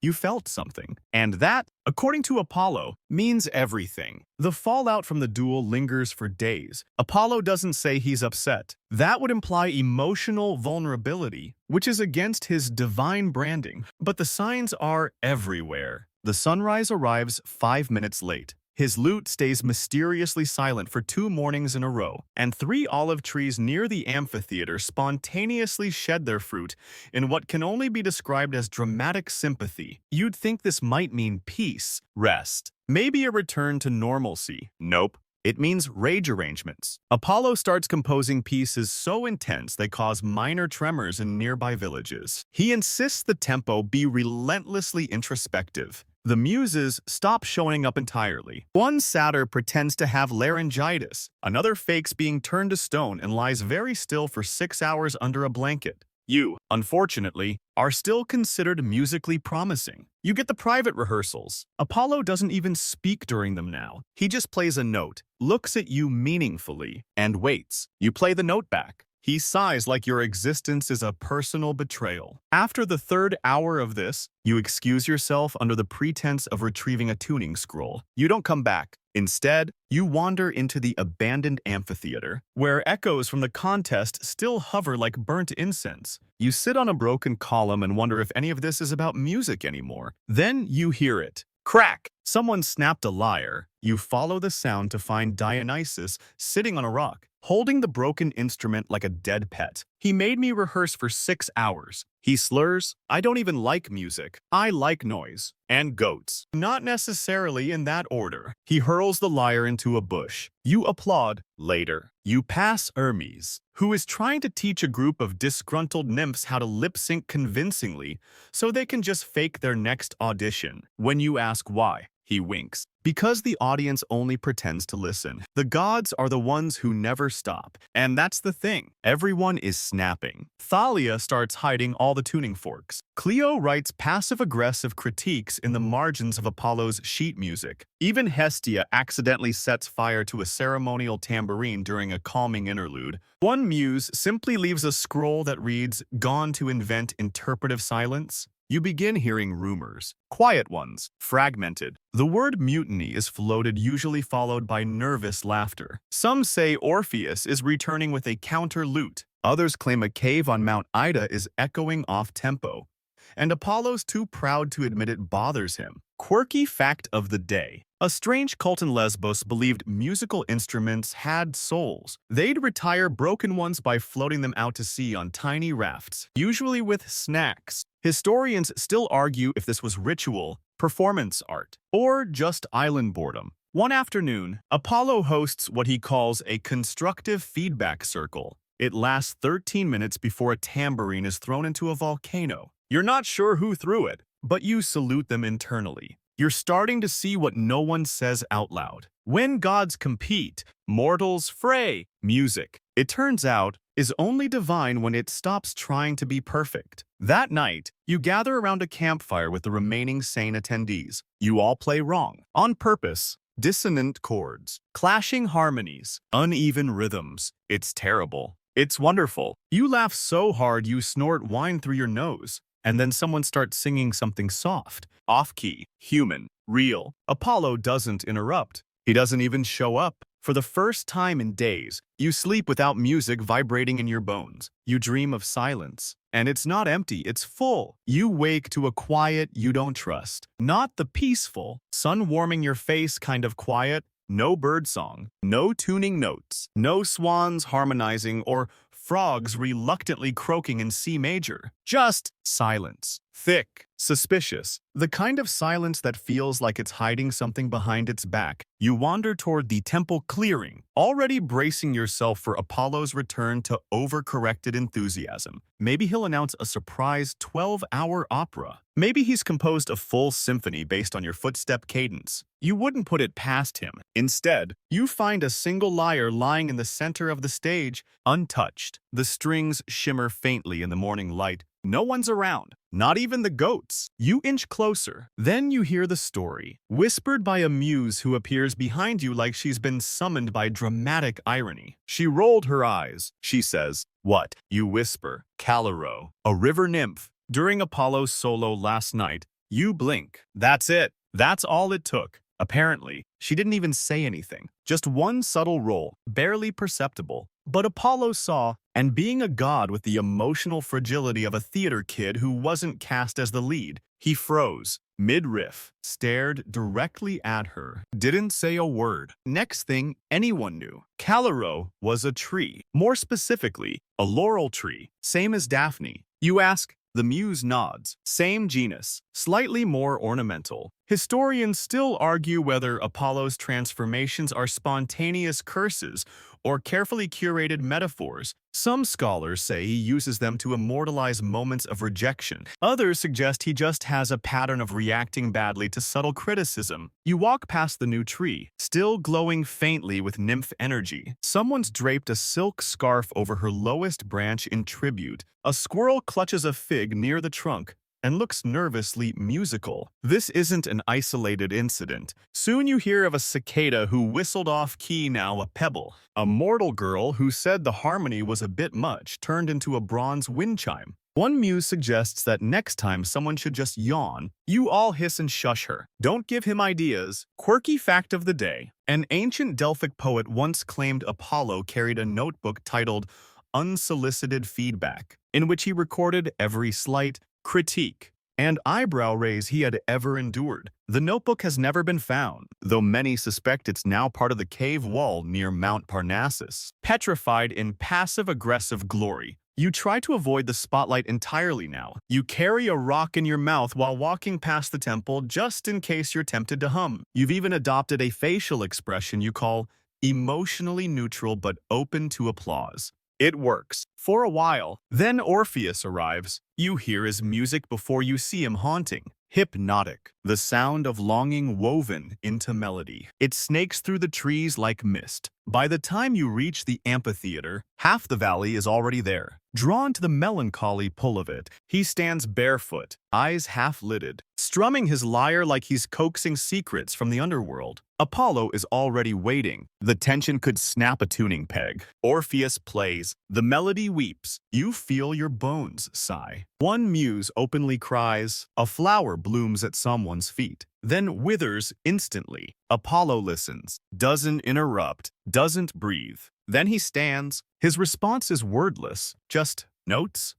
you felt something. And that, according to Apollo, means everything. The fallout from the duel lingers for days. Apollo doesn't say he's upset. That would imply emotional vulnerability, which is against his divine branding. But the signs are everywhere. The sunrise arrives 5 minutes late. His lute stays mysteriously silent for 2 mornings in a row, and 3 olive trees near the amphitheater spontaneously shed their fruit in what can only be described as dramatic sympathy. You'd think this might mean peace, rest, maybe a return to normalcy. Nope. It means rage arrangements. Apollo starts composing pieces so intense they cause minor tremors in nearby villages. He insists the tempo be relentlessly introspective. The Muses stop showing up entirely. One satyr pretends to have laryngitis. Another fakes being turned to stone and lies very still for 6 hours under a blanket. You, unfortunately, are still considered musically promising. You get the private rehearsals. Apollo doesn't even speak during them now. He just plays a note, looks at you meaningfully, and waits. You play the note back. He sighs like your existence is a personal betrayal. After the 3rd hour of this, you excuse yourself under the pretense of retrieving a tuning scroll. You don't come back. Instead, you wander into the abandoned amphitheater, where echoes from the contest still hover like burnt incense. You sit on a broken column and wonder if any of this is about music anymore. Then you hear it. Crack! Someone snapped a lyre. You follow the sound to find Dionysus sitting on a rock, holding the broken instrument like a dead pet. He made me rehearse for 6 hours. He slurs, I don't even like music. I like noise. And goats. Not necessarily in that order. He hurls the lyre into a bush. You applaud. Later, you pass Hermes, who is trying to teach a group of disgruntled nymphs how to lip-sync convincingly so they can just fake their next audition. When you ask why, he winks. Because the audience only pretends to listen. The gods are the ones who never stop. And that's the thing. Everyone is snapping. Thalia starts hiding all the tuning forks. Clio writes passive-aggressive critiques in the margins of Apollo's sheet music. Even Hestia accidentally sets fire to a ceremonial tambourine during a calming interlude. One muse simply leaves a scroll that reads, "Gone to invent interpretive silence." You begin hearing rumors, quiet ones, fragmented. The word mutiny is floated, usually followed by nervous laughter. Some say Orpheus is returning with a counter lute. Others claim a cave on Mount Ida is echoing off-tempo. And Apollo's too proud to admit it bothers him. Quirky fact of the day. A strange cult in Lesbos believed musical instruments had souls. They'd retire broken ones by floating them out to sea on tiny rafts, usually with snacks. Historians still argue if this was ritual, performance art, or just island boredom. One afternoon, Apollo hosts what he calls a constructive feedback circle. It lasts 13 minutes before a tambourine is thrown into a volcano. You're not sure who threw it, but you salute them internally. You're starting to see what no one says out loud. When gods compete, mortals fray. Music, it turns out, is only divine when it stops trying to be perfect. That night, you gather around a campfire with the remaining sane attendees. You all play wrong, on purpose. Dissonant chords, clashing harmonies, uneven rhythms. It's terrible. It's wonderful. You laugh so hard you snort wine through your nose. And then someone starts singing something soft, off-key, human, real. Apollo doesn't interrupt. He doesn't even show up. For the first time in days, you sleep without music vibrating in your bones. You dream of silence. And it's not empty, it's full. You wake to a quiet you don't trust. Not the peaceful, sun warming your face kind of quiet. No birdsong, no tuning notes, no swans harmonizing or frogs reluctantly croaking in C major. Just silence. Thick, suspicious, the kind of silence that feels like it's hiding something behind its back. You wander toward the temple clearing, already bracing yourself for Apollo's return to overcorrected enthusiasm. Maybe he'll announce a surprise 12-hour opera. Maybe he's composed a full symphony based on your footstep cadence. You wouldn't put it past him. Instead, you find a single lyre lying in the center of the stage, untouched. The strings shimmer faintly in the morning light. No one's around, not even the goats. You inch closer. Then you hear the story, whispered by a muse who appears behind you like she's been summoned by dramatic irony. She rolled her eyes. She says, "What?" You whisper, "Calero, a river nymph." During Apollo's solo last night, you blink. That's it. That's all it took. Apparently, she didn't even say anything. Just one subtle roll, barely perceptible. But Apollo saw, and being a god with the emotional fragility of a theater kid who wasn't cast as the lead, he froze. mid-riff, stared directly at her, didn't say a word. Next thing anyone knew, Calero was a tree. More specifically, a laurel tree, same as Daphne. You ask, the muse nods. Same genus, slightly more ornamental. Historians still argue whether Apollo's transformations are spontaneous curses or carefully curated metaphors. Some scholars say he uses them to immortalize moments of rejection. Others suggest he just has a pattern of reacting badly to subtle criticism. You walk past the new tree, still glowing faintly with nymph energy. Someone's draped a silk scarf over her lowest branch in tribute. A squirrel clutches a fig near the trunk and looks nervously musical. This isn't an isolated incident. Soon you hear of a cicada who whistled off-key, now a pebble. A mortal girl who said the harmony was a bit much turned into a bronze wind chime. One muse suggests that next time someone should just yawn. You all hiss and shush her. Don't give him ideas. Quirky fact of the day. An ancient Delphic poet once claimed Apollo carried a notebook titled Unsolicited Feedback, in which he recorded every slight, critique, and eyebrow raise he had ever endured. The notebook has never been found, though many suspect it's now part of the cave wall near Mount Parnassus. Petrified in passive-aggressive glory, you try to avoid the spotlight entirely now. You carry a rock in your mouth while walking past the temple just in case you're tempted to hum. You've even adopted a facial expression you call emotionally neutral but open to applause. It works. For a while. Then Orpheus arrives. You hear his music before you see him haunting. Hypnotic. The sound of longing woven into melody. It snakes through the trees like mist. By the time you reach the amphitheater, half the valley is already there. Drawn to the melancholy pull of it, he stands barefoot, eyes half-lidded, strumming his lyre like he's coaxing secrets from the underworld. Apollo is already waiting. The tension could snap a tuning peg. Orpheus plays. The melody weeps. You feel your bones sigh. One muse openly cries. A flower blooms at someone's feet, then withers instantly. Apollo listens, doesn't interrupt, doesn't breathe. Then he stands. His response is wordless, just notes.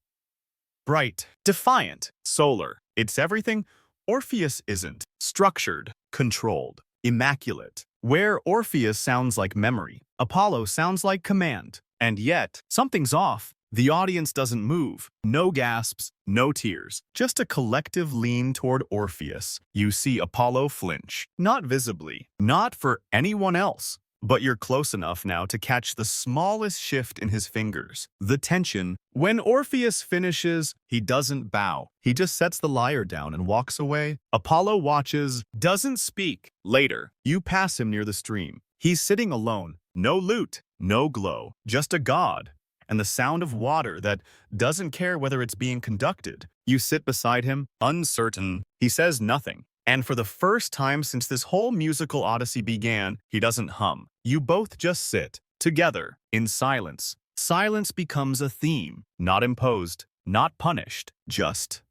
Bright, defiant, solar. It's everything Orpheus isn't. Structured, controlled, immaculate. Where Orpheus sounds like memory, Apollo sounds like command. And yet, something's off. The audience doesn't move. No gasps, no tears. Just a collective lean toward Orpheus. You see Apollo flinch. Not visibly. Not for anyone else. But you're close enough now to catch the smallest shift in his fingers. The tension. When Orpheus finishes, he doesn't bow. He just sets the lyre down and walks away. Apollo watches, doesn't speak. Later, you pass him near the stream. He's sitting alone. No lute, no glow. Just a god. And the sound of water that doesn't care whether it's being conducted. You sit beside him, uncertain. He says nothing. And for the first time since this whole musical odyssey began, he doesn't hum. You both just sit, together, in silence. Silence becomes a theme, not imposed, not punished, just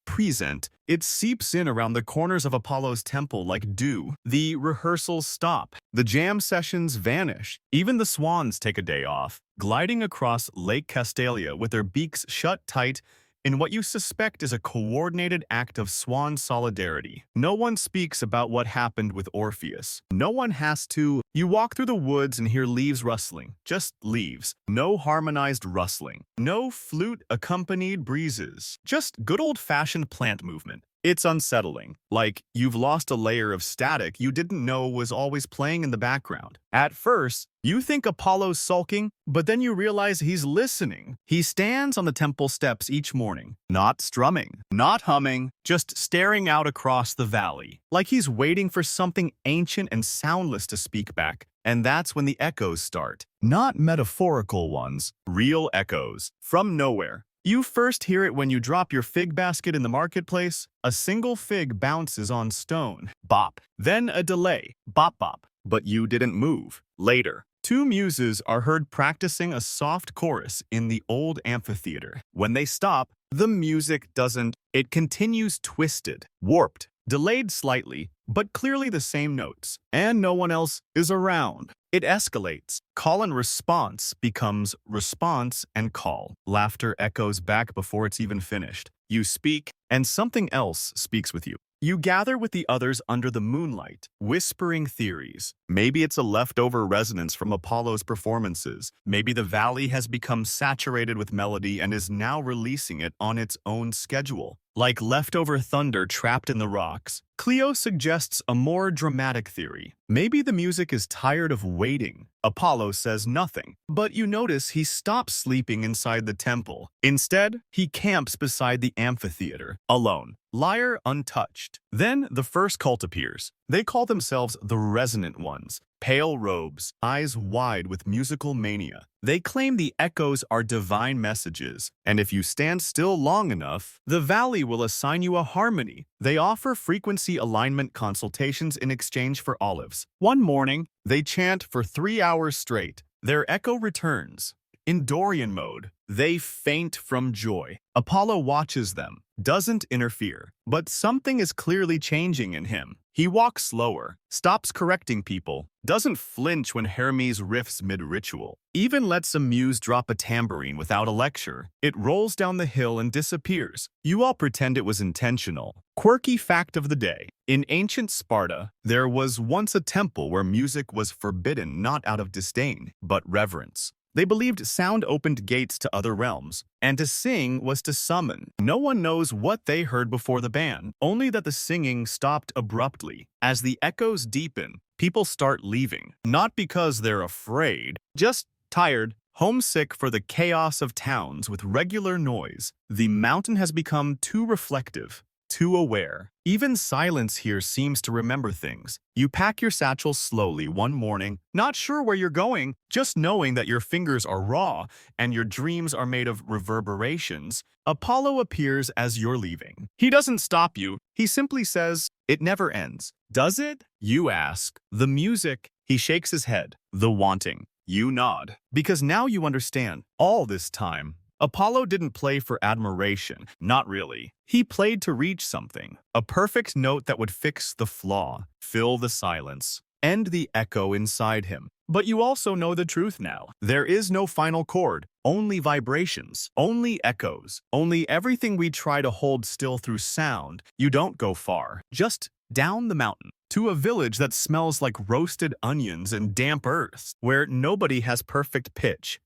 present. It seeps in around the corners of Apollo's temple like dew. The rehearsals stop. The jam sessions vanish. Even the swans take a day off, gliding across Lake Castalia with their beaks shut tight in what you suspect is a coordinated act of swan solidarity. No one speaks about what happened with Orpheus. No one has to. You walk through the woods and hear leaves rustling. Just leaves. No harmonized rustling. No flute-accompanied breezes. Just good old-fashioned plant movement. It's unsettling, like you've lost a layer of static you didn't know was always playing in the background. At first, you think Apollo's sulking, but then you realize he's listening. He stands on the temple steps each morning, not strumming, not humming, just staring out across the valley, like he's waiting for something ancient and soundless to speak back. And that's when the echoes start. Not metaphorical ones, real echoes, from nowhere. You first hear it when you drop your fig basket in the marketplace. A single fig bounces on stone. Bop. Then a delay. Bop bop. But you didn't move. Later, two muses are heard practicing a soft chorus in the old amphitheater. When they stop, the music doesn't. It continues twisted, warped, delayed slightly, but clearly the same notes. And no one else is around. It escalates. Call and response becomes response and call. Laughter echoes back before it's even finished. You speak, and something else speaks with you. You gather with the others under the moonlight, whispering theories. Maybe it's a leftover resonance from Apollo's performances. Maybe the valley has become saturated with melody and is now releasing it on its own schedule. Like leftover thunder trapped in the rocks, Clio suggests a more dramatic theory. Maybe the music is tired of waiting. Apollo says nothing, but you notice he stops sleeping inside the temple. Instead, he camps beside the amphitheater, alone, lyre untouched. Then the first cult appears. They call themselves the Resonant Ones. Pale robes, eyes wide with musical mania. They claim the echoes are divine messages, and if you stand still long enough, the valley will assign you a harmony. They offer frequency alignment consultations in exchange for olives. One morning, they chant for 3 hours straight. Their echo returns. In Dorian mode, they faint from joy. Apollo watches them, doesn't interfere, but something is clearly changing in him. He walks slower, stops correcting people, doesn't flinch when Hermes riffs mid-ritual, even lets a muse drop a tambourine without a lecture. It rolls down the hill and disappears. You all pretend it was intentional. Quirky fact of the day. In ancient Sparta, there was once a temple where music was forbidden not out of disdain, but reverence. They believed sound opened gates to other realms, and to sing was to summon. No one knows what they heard before the ban, only that the singing stopped abruptly. As the echoes deepen, people start leaving, not because they're afraid, just tired, homesick for the chaos of towns with regular noise. The mountain has become too reflective, too aware. Even silence here seems to remember things. You pack your satchel slowly one morning, not sure where you're going, just knowing that your fingers are raw and your dreams are made of reverberations. Apollo appears as you're leaving. He doesn't stop you. He simply says, "It never ends." Does it? You ask. The music. He shakes his head. The wanting. You nod. Because now you understand. All this time, Apollo didn't play for admiration, not really. He played to reach something, a perfect note that would fix the flaw, fill the silence, end the echo inside him. But you also know the truth now. There is no final chord, only vibrations, only echoes, only everything we try to hold still through sound. You don't go far, just down the mountain, to a village that smells like roasted onions and damp earth, where nobody has perfect pitch,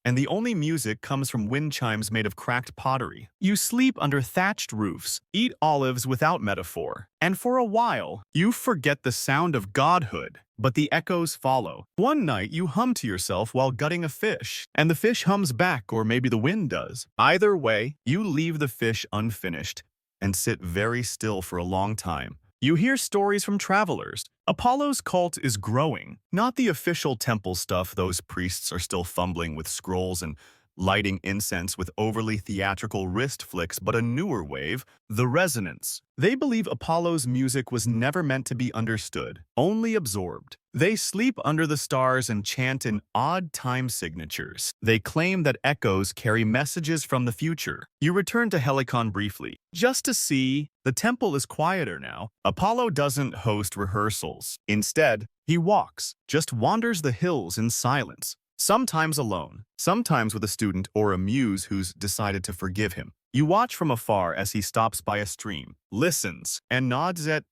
and the only music comes from wind chimes made of cracked pottery. You sleep under thatched roofs, eat olives without metaphor, and for a while, you forget the sound of godhood, but the echoes follow. One night, you hum to yourself while gutting a fish, and the fish hums back, or maybe the wind does. Either way, you leave the fish unfinished and sit very still for a long time. You hear stories from travelers. Apollo's cult is growing. Not the official temple stuff. Those priests are still fumbling with scrolls and lighting incense with overly theatrical wrist flicks, but a newer wave, the resonance. They believe Apollo's music was never meant to be understood, only absorbed. They sleep under the stars and chant in odd time signatures. They claim that echoes carry messages from the future. You return to Helicon briefly, just to see the temple is quieter now. Apollo doesn't host rehearsals. Instead, he walks, just wanders the hills in silence. Sometimes alone, sometimes with a student or a muse who's decided to forgive him. You watch from afar as he stops by a stream, listens, and nods at,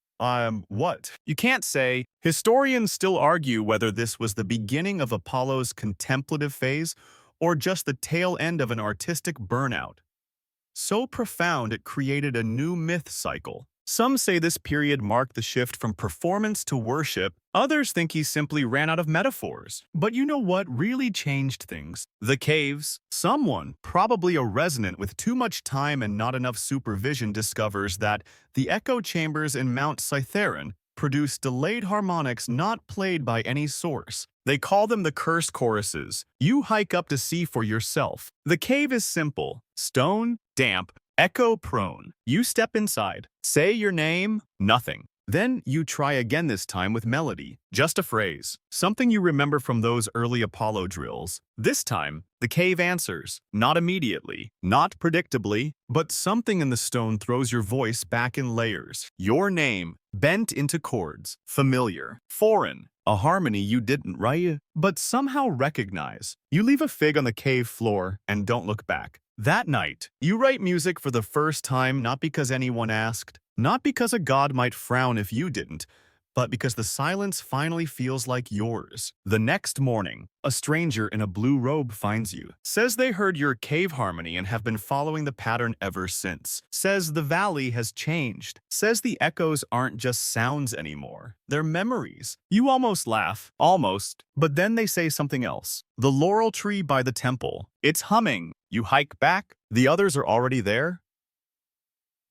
what? You can't say. Historians still argue whether this was the beginning of Apollo's contemplative phase or just the tail end of an artistic burnout. So profound it created a new myth cycle. Some say this period marked the shift from performance to worship. Others think he simply ran out of metaphors. But you know what really changed things? The caves. Someone, probably a resonant with too much time and not enough supervision, discovers that the echo chambers in Mount Cytheron produce delayed harmonics not played by any source. They call them the curse choruses. You hike up to see for yourself. The cave is simple, stone, damp, echo-prone. You step inside, say your name, nothing. Then you try again, this time with melody, just a phrase, something you remember from those early Apollo drills. This time, the cave answers, not immediately, not predictably, but something in the stone throws your voice back in layers. Your name, bent into chords, familiar, foreign, a harmony you didn't write, but somehow recognize. You leave a fig on the cave floor and don't look back. That night, you write music for the first time, not because anyone asked, Not because a god might frown if you didn't, but because the silence finally feels like yours. The next morning, a stranger in a blue robe finds you. Says they heard your cave harmony and have been following the pattern ever since. Says the valley has changed. Says the echoes aren't just sounds anymore. They're memories. You almost laugh. Almost. But then they say something else. The laurel tree by the temple. It's humming. You hike back. The others are already there.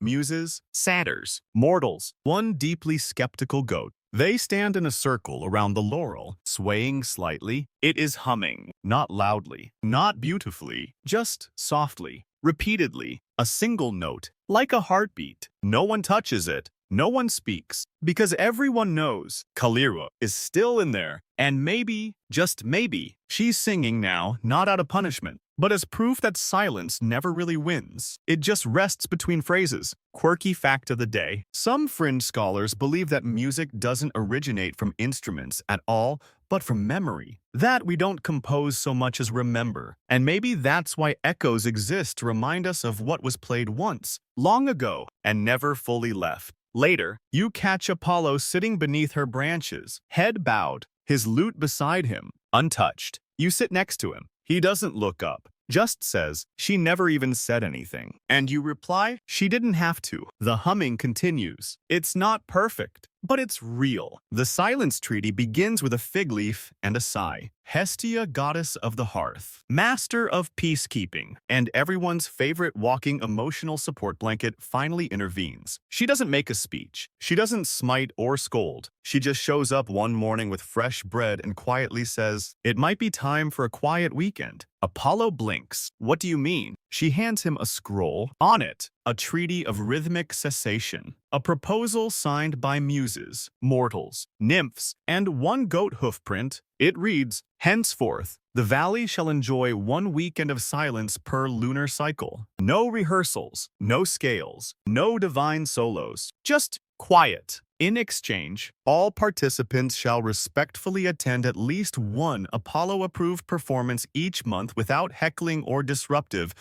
Muses, satyrs, mortals, one deeply skeptical goat. They stand in a circle around the laurel, swaying slightly. It is humming, not loudly, not beautifully, just softly, repeatedly, a single note, like a heartbeat. No one touches it. No one speaks, because everyone knows Kalira is still in there, and maybe, just maybe, she's singing now, not out of punishment, but as proof that silence never really wins. It just rests between phrases. Quirky fact of the day. Some fringe scholars believe that music doesn't originate from instruments at all, but from memory. That we don't compose so much as remember. And maybe that's why echoes exist to remind us of what was played once, long ago, and never fully left. Later, you catch Apollo sitting beneath her branches, head bowed, his lute beside him, untouched. You sit next to him. He doesn't look up, just says, she never even said anything. And you reply, she didn't have to. The humming continues. It's not perfect, but it's real. The silence treaty begins with a fig leaf and a sigh. Hestia, goddess of the hearth, master of peacekeeping, and everyone's favorite walking emotional support blanket finally intervenes. She doesn't make a speech. She doesn't smite or scold. She just shows up one morning with fresh bread and quietly says, it might be time for a quiet weekend. Apollo blinks. What do you mean? She hands him a scroll. On it, a treaty of rhythmic cessation. A proposal signed by muses, mortals, nymphs, and one goat hoofprint. It reads, henceforth, the valley shall enjoy 1 weekend of silence per lunar cycle. No rehearsals, no scales, no divine solos, just quiet. In exchange, all participants shall respectfully attend at least one Apollo-approved performance each month without heckling or disruptive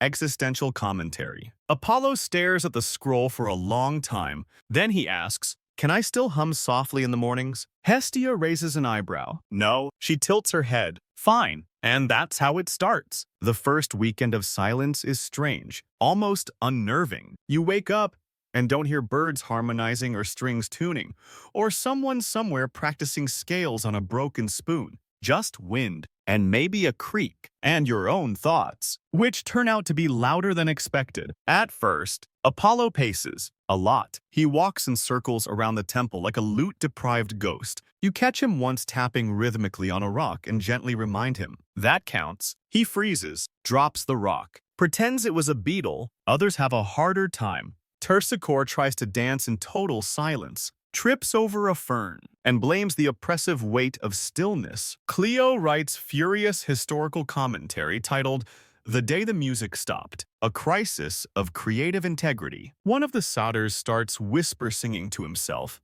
existential commentary. Apollo stares at the scroll for a long time. Then he asks, can I still hum softly in the mornings? Hestia raises an eyebrow. No. She tilts her head. Fine. And that's how it starts. The first weekend of silence is strange, almost unnerving. You wake up and don't hear birds harmonizing or strings tuning, or someone somewhere practicing scales on a broken spoon. Just wind, and maybe a creak, and your own thoughts, which turn out to be louder than expected. At first, Apollo paces, a lot. He walks in circles around the temple like a lute-deprived ghost. You catch him once tapping rhythmically on a rock and gently remind him. That counts. He freezes, drops the rock, pretends it was a beetle. Others have a harder time. Terpsichore tries to dance in total silence, trips over a fern, and blames the oppressive weight of stillness. Cleo writes furious historical commentary titled, The Day the Music Stopped, a Crisis of Creative Integrity. One of the satyrs starts whisper singing to himself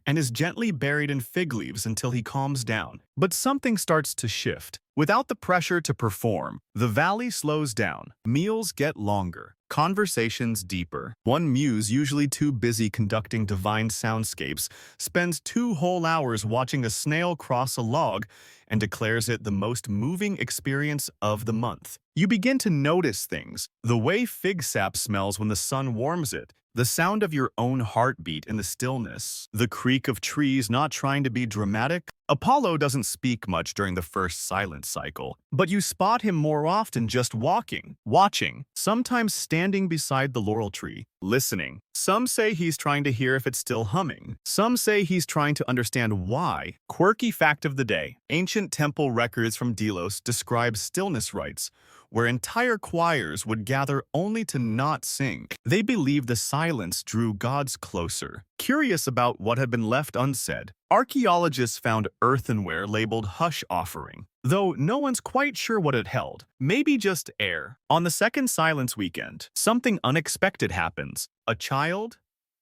and is gently buried in fig leaves until he calms down. But something starts to shift. Without the pressure to perform, the valley slows down. Meals get longer. Conversations deeper. One muse, usually too busy conducting divine soundscapes, spends 2 whole hours watching a snail cross a log and declares it the most moving experience of the month. You begin to notice things. The way fig sap smells when the sun warms it, the sound of your own heartbeat in the stillness, the creak of trees not trying to be dramatic. Apollo doesn't speak much during the first silence cycle, but you spot him more often just walking, watching, sometimes standing beside the laurel tree, listening. Some say he's trying to hear if it's still humming. Some say he's trying to understand why. Quirky fact of the day. Ancient temple records from Delos describe stillness rites, where entire choirs would gather only to not sing. They believed the silence drew gods closer. Curious about what had been left unsaid, archaeologists found earthenware labeled hush offering, though no one's quite sure what it held. Maybe just air. On the second silence weekend, something unexpected happens. A child,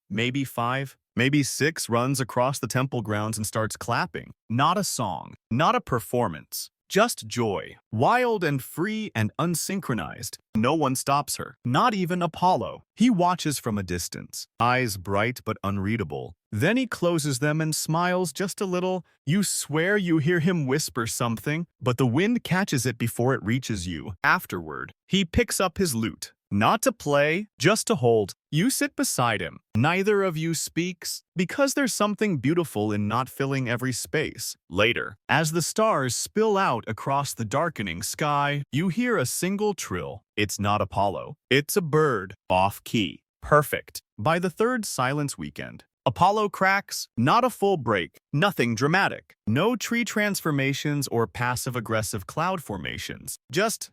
maybe 5, maybe 6, runs across the temple grounds and starts clapping. Not a song, not a performance, Just joy, wild and free and unsynchronized. No one stops her, not even Apollo. He watches from a distance, eyes bright but unreadable. Then he closes them and smiles just a little. You swear you hear him whisper something, but the wind catches it before it reaches you. Afterward, he picks up his lute. Not to play, just to hold. You sit beside him. Neither of you speaks, because there's something beautiful in not filling every space. Later, as the stars spill out across the darkening sky, you hear a single trill. It's not Apollo. It's a bird, off-key. Perfect. By the third silence weekend, Apollo cracks, not a full break, nothing dramatic. No tree transformations or passive-aggressive cloud formations. Just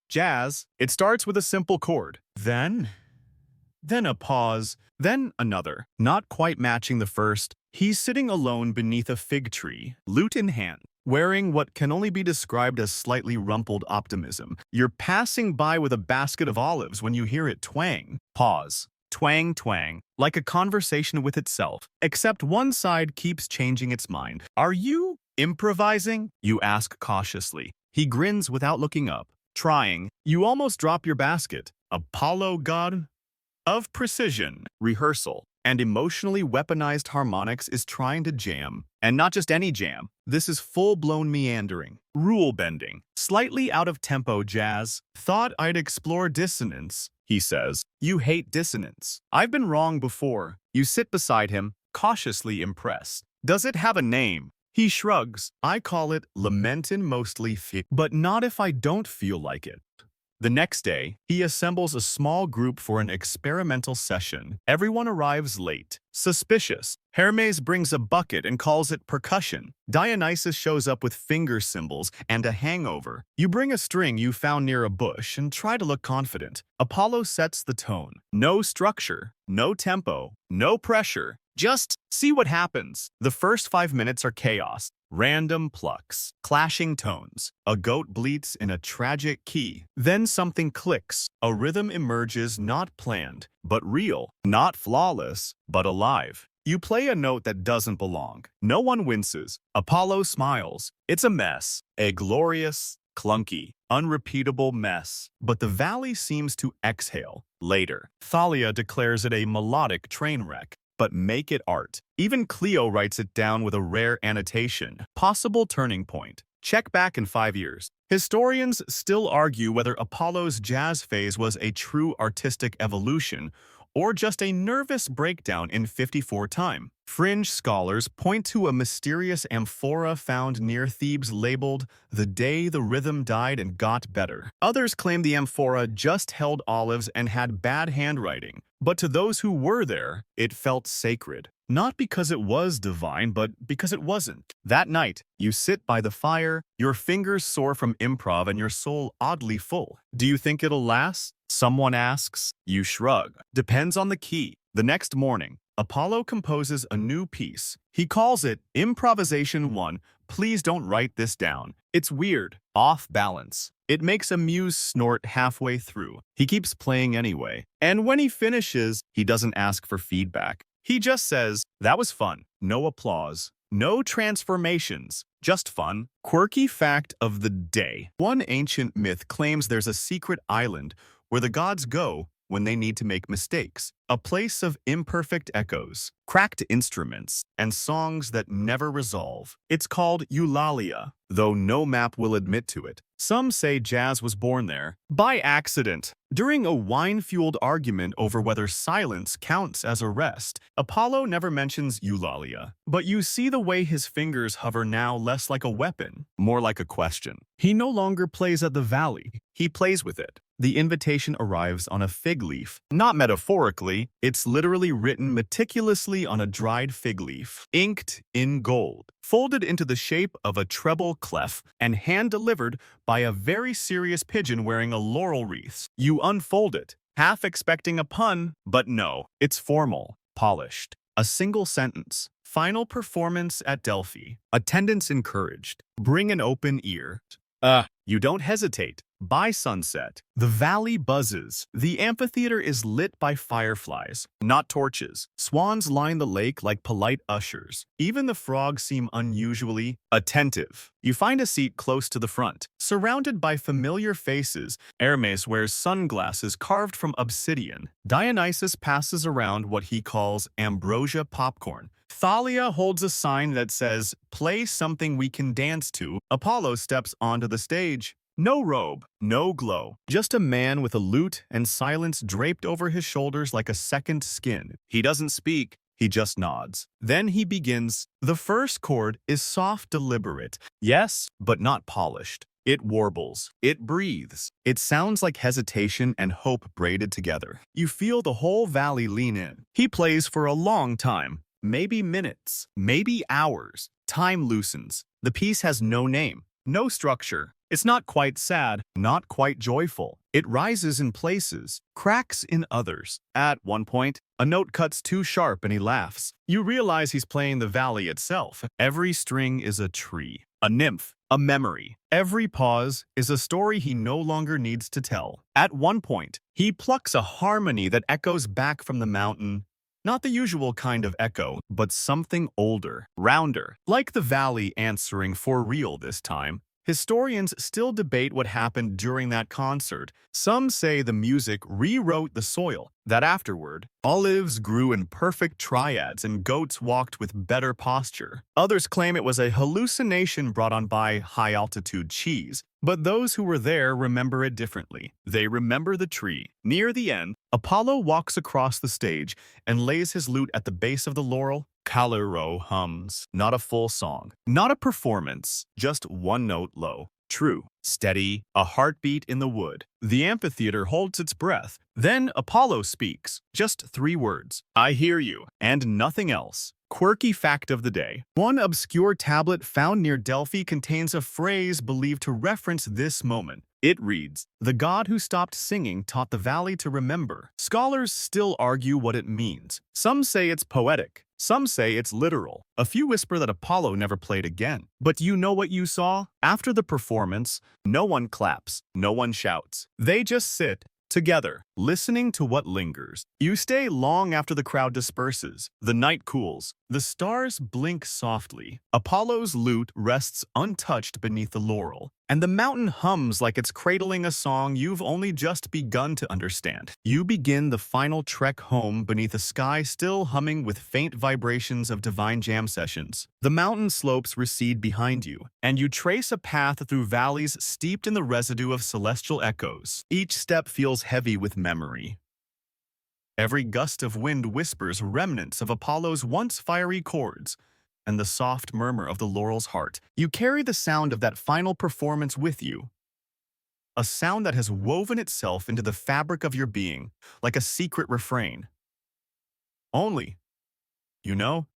jazz. It starts with a simple chord. Then a pause, then another. Not quite matching the first, he's sitting alone beneath a fig tree, lute in hand, wearing what can only be described as slightly rumpled optimism. You're passing by with a basket of olives when you hear it twang. Pause. Twang, twang, like a conversation with itself, except one side keeps changing its mind. Are you improvising? You ask cautiously. He grins without looking up. Trying, you almost drop your basket. Apollo, god of precision, rehearsal, and emotionally weaponized harmonics is trying to jam. And not just any jam. This is full-blown meandering, rule-bending, slightly out-of-tempo jazz. Thought I'd explore dissonance, he says. You hate dissonance. I've been wrong before. You sit beside him, cautiously impressed. Does it have a name? He shrugs. I call it lamentin' mostly fit, but not if I don't feel like it. The next day, he assembles a small group for an experimental session. Everyone arrives late. Suspicious. Hermes brings a bucket and calls it percussion. Dionysus shows up with finger cymbals and a hangover. You bring a string you found near a bush and try to look confident. Apollo sets the tone. No structure, no tempo, no pressure. Just see what happens. The first 5 minutes are chaos. Random plucks, clashing tones. A goat bleats in a tragic key. Then something clicks. A rhythm emerges, not planned, but real. Not flawless, but alive. You play a note that doesn't belong. No one winces. Apollo smiles. It's a mess. A glorious, clunky, unrepeatable mess. But the valley seems to exhale. Later, Thalia declares it a melodic train wreck. But make it art. Even Cleo writes it down with a rare annotation. Possible turning point. Check back in 5 years. Historians still argue whether Apollo's jazz phase was a true artistic evolution or just a nervous breakdown in 54 time. Fringe scholars point to a mysterious amphora found near Thebes labeled "The Day the Rhythm Died and Got Better." Others claim the amphora just held olives and had bad handwriting, but to those who were there, it felt sacred. Not because it was divine, but because it wasn't. That night, you sit by the fire, your fingers sore from improv and your soul oddly full. Do you think it'll last? Someone asks. You shrug. Depends on the key. The next morning, Apollo composes a new piece. He calls it Improvisation 1. Please don't write this down. It's weird, off balance. It makes a muse snort halfway through. He keeps playing anyway. And when he finishes, he doesn't ask for feedback. He just says, that was fun. No applause. No transformations. Just fun. Quirky fact of the day. One ancient myth claims there's a secret island where the gods go when they need to make mistakes. A place of imperfect echoes, cracked instruments, and songs that never resolve. It's called Eulalia, though no map will admit to it. Some say jazz was born there by accident. During a wine-fueled argument over whether silence counts as a rest, Apollo never mentions Eulalia. But you see the way his fingers hover now less like a weapon, more like a question. He no longer plays at the valley. He plays with it. The invitation arrives on a fig leaf. Not metaphorically, it's literally written meticulously on a dried fig leaf, inked in gold, folded into the shape of a treble clef, and hand-delivered by a very serious pigeon wearing a laurel wreath. You unfold it, half expecting a pun, but no, it's formal, polished. A single sentence. Final performance at Delphi. Attendance encouraged. Bring an open ear. You don't hesitate. By sunset, the valley buzzes. The amphitheater is lit by fireflies, not torches. Swans line the lake like polite ushers. Even the frogs seem unusually attentive. You find a seat close to the front. Surrounded by familiar faces, Hermes wears sunglasses carved from obsidian. Dionysus passes around what he calls ambrosia popcorn. Thalia holds a sign that says, "Play something we can dance to." Apollo steps onto the stage. No robe, no glow, just a man with a lute and silence draped over his shoulders like a second skin. He doesn't speak, he just nods. Then he begins. The first chord is soft, deliberate, yes, but not polished. It warbles, it breathes. It sounds like hesitation and hope braided together. You feel the whole valley lean in. He plays for a long time, maybe minutes, maybe hours. Time loosens. The piece has no name, no structure. It's not quite sad, not quite joyful. It rises in places, cracks in others. At one point, a note cuts too sharp and he laughs. You realize he's playing the valley itself. Every string is a tree, a nymph, a memory. Every pause is a story he no longer needs to tell. At one point, he plucks a harmony that echoes back from the mountain. Not the usual kind of echo, but something older, rounder, like the valley answering for real this time. Historians still debate what happened during that concert. Some say the music rewrote the soil, that afterward, olives grew in perfect triads and goats walked with better posture. Others claim it was a hallucination brought on by high-altitude cheese. But those who were there remember it differently. They remember the tree. Near the end, Apollo walks across the stage and lays his lute at the base of the laurel. Calero hums. Not a full song. Not a performance. Just one note low. True. Steady. A heartbeat in the wood. The amphitheater holds its breath. Then Apollo speaks. Just 3 words. I hear you. And nothing else. Quirky fact of the day. One obscure tablet found near Delphi contains a phrase believed to reference this moment. It reads, "The god who stopped singing taught the valley to remember." Scholars still argue what it means. Some say it's poetic. Some say it's literal. A few whisper that Apollo never played again. But you know what you saw? After the performance, no one claps, no one shouts. They just sit together, listening to what lingers. You stay long after the crowd disperses. The night cools. The stars blink softly. Apollo's lute rests untouched beneath the laurel, and the mountain hums like it's cradling a song you've only just begun to understand. You begin the final trek home beneath a sky still humming with faint vibrations of divine jam sessions. The mountain slopes recede behind you, and you trace a path through valleys steeped in the residue of celestial echoes. Each step feels heavy with memory. Every gust of wind whispers remnants of Apollo's once fiery chords, and the soft murmur of the laurel's heart. You carry the sound of that final performance with you, a sound that has woven itself into the fabric of your being, like a secret refrain. Only,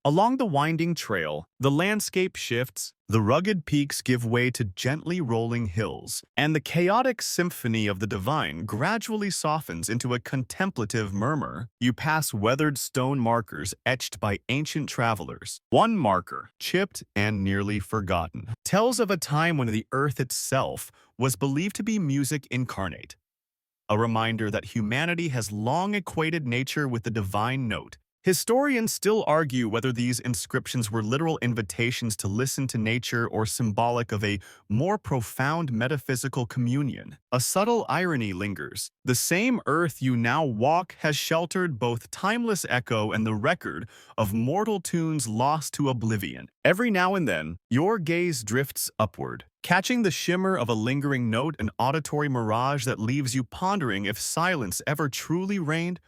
along the winding trail, the landscape shifts, the rugged peaks give way to gently rolling hills, and the chaotic symphony of the divine gradually softens into a contemplative murmur. You pass weathered stone markers etched by ancient travelers. One marker, chipped and nearly forgotten, tells of a time when the earth itself was believed to be music incarnate. A reminder that humanity has long equated nature with the divine note. Historians still argue whether these inscriptions were literal invitations to listen to nature or symbolic of a more profound metaphysical communion. A subtle irony lingers. The same earth you now walk has sheltered both timeless echo and the record of mortal tunes lost to oblivion. Every now and then, your gaze drifts upward, catching the shimmer of a lingering note, an auditory mirage that leaves you pondering if silence ever truly reigned,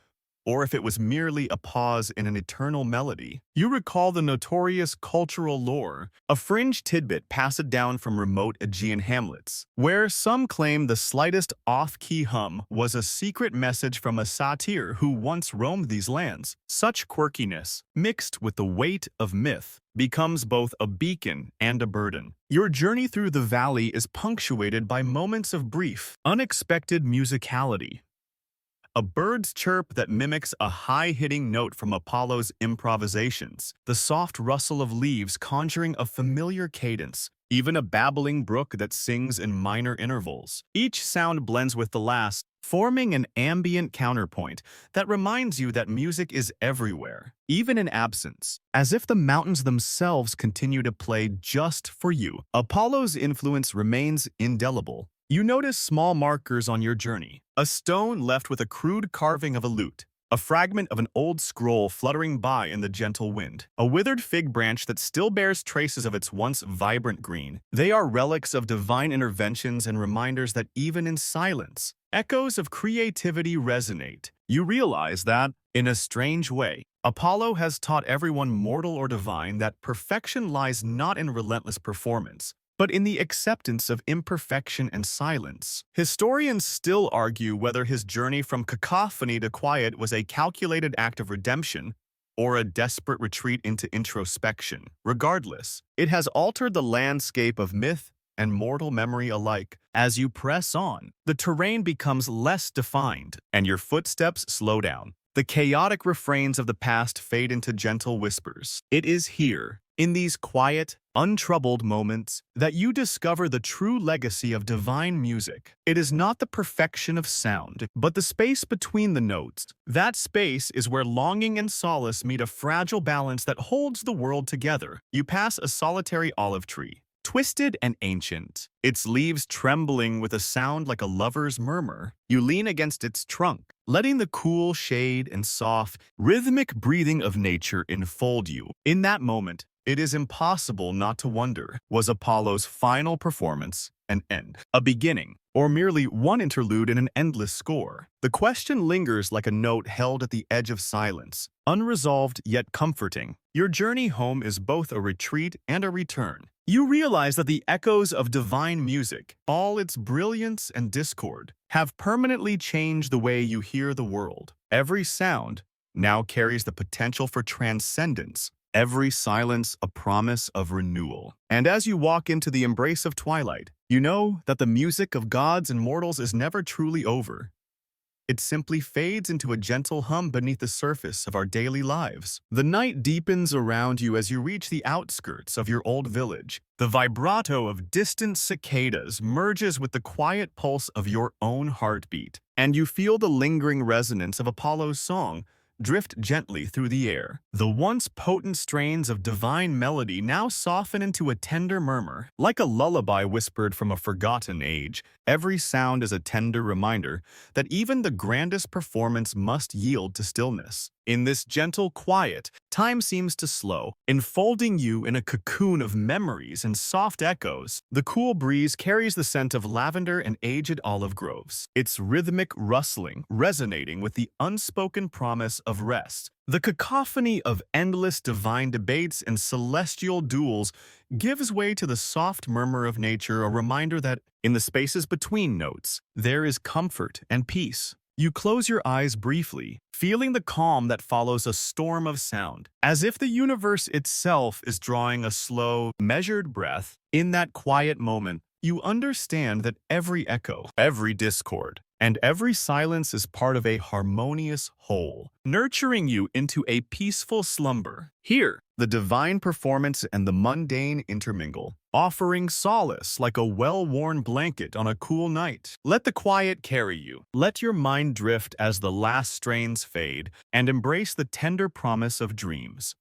or if it was merely a pause in an eternal melody. You recall the notorious cultural lore, a fringe tidbit passed down from remote Aegean hamlets, where some claim the slightest off-key hum was a secret message from a satyr who once roamed these lands. Such quirkiness, mixed with the weight of myth, becomes both a beacon and a burden. Your journey through the valley is punctuated by moments of brief, unexpected musicality. a bird's chirp that mimics a high-hitting note from Apollo's improvisations, the soft rustle of leaves conjuring a familiar cadence, even a babbling brook that sings in minor intervals. Each sound blends with the last, forming an ambient counterpoint that reminds you that music is everywhere, even in absence, as if the mountains themselves continue to play just for you. Apollo's influence remains indelible. You notice small markers on your journey, a stone left with a crude carving of a lute, a fragment of an old scroll fluttering by in the gentle wind, a withered fig branch that still bears traces of its once vibrant green. They are relics of divine interventions and reminders that even in silence, echoes of creativity resonate. You realize that, in a strange way, Apollo has taught everyone, mortal or divine, that perfection lies not in relentless performance, but in the acceptance of imperfection and silence. Historians still argue whether his journey from cacophony to quiet was a calculated act of redemption or a desperate retreat into introspection. Regardless, it has altered the landscape of myth and mortal memory alike. As you press on, the terrain becomes less defined, and your footsteps slow down. The chaotic refrains of the past fade into gentle whispers. It is here, in these quiet, untroubled moments, that you discover the true legacy of divine music. It is not the perfection of sound, but the space between the notes. That space is where longing and solace meet, a fragile balance that holds the world together. You pass a solitary olive tree, twisted and ancient, its leaves trembling with a sound like a lover's murmur. You lean against its trunk, letting the cool shade and soft, rhythmic breathing of nature enfold you. In that moment, it is impossible not to wonder, was Apollo's final performance an end, a beginning, or merely one interlude in an endless score? The question lingers like a note held at the edge of silence, unresolved yet comforting. Your journey home is both a retreat and a return. You realize that the echoes of divine music, all its brilliance and discord, have permanently changed the way you hear the world. Every sound now carries the potential for transcendence, every silence a promise of renewal. And as you walk into the embrace of twilight, you know that the music of gods and mortals is never truly over. It simply fades into a gentle hum beneath the surface of our daily lives. The night deepens around you as you reach the outskirts of your old village. The vibrato of distant cicadas merges with the quiet pulse of your own heartbeat, and you feel the lingering resonance of Apollo's song drift gently through the air. The once potent strains of divine melody now soften into a tender murmur, like a lullaby whispered from a forgotten age. Every sound is a tender reminder that even the grandest performance must yield to stillness. In this gentle quiet, time seems to slow, enfolding you in a cocoon of memories and soft echoes. The cool breeze carries the scent of lavender and aged olive groves, its rhythmic rustling resonating with the unspoken promise of rest. The cacophony of endless divine debates and celestial duels gives way to the soft murmur of nature, a reminder that, in the spaces between notes, there is comfort and peace. You close your eyes briefly, feeling the calm that follows a storm of sound, as if the universe itself is drawing a slow, measured breath. In that quiet moment, you understand that every echo, every discord, and every silence is part of a harmonious whole, nurturing you into a peaceful slumber. Here, the divine performance and the mundane intermingle, offering solace like a well-worn blanket on a cool night. Let the quiet carry you. Let your mind drift as the last strains fade, and embrace the tender promise of dreams.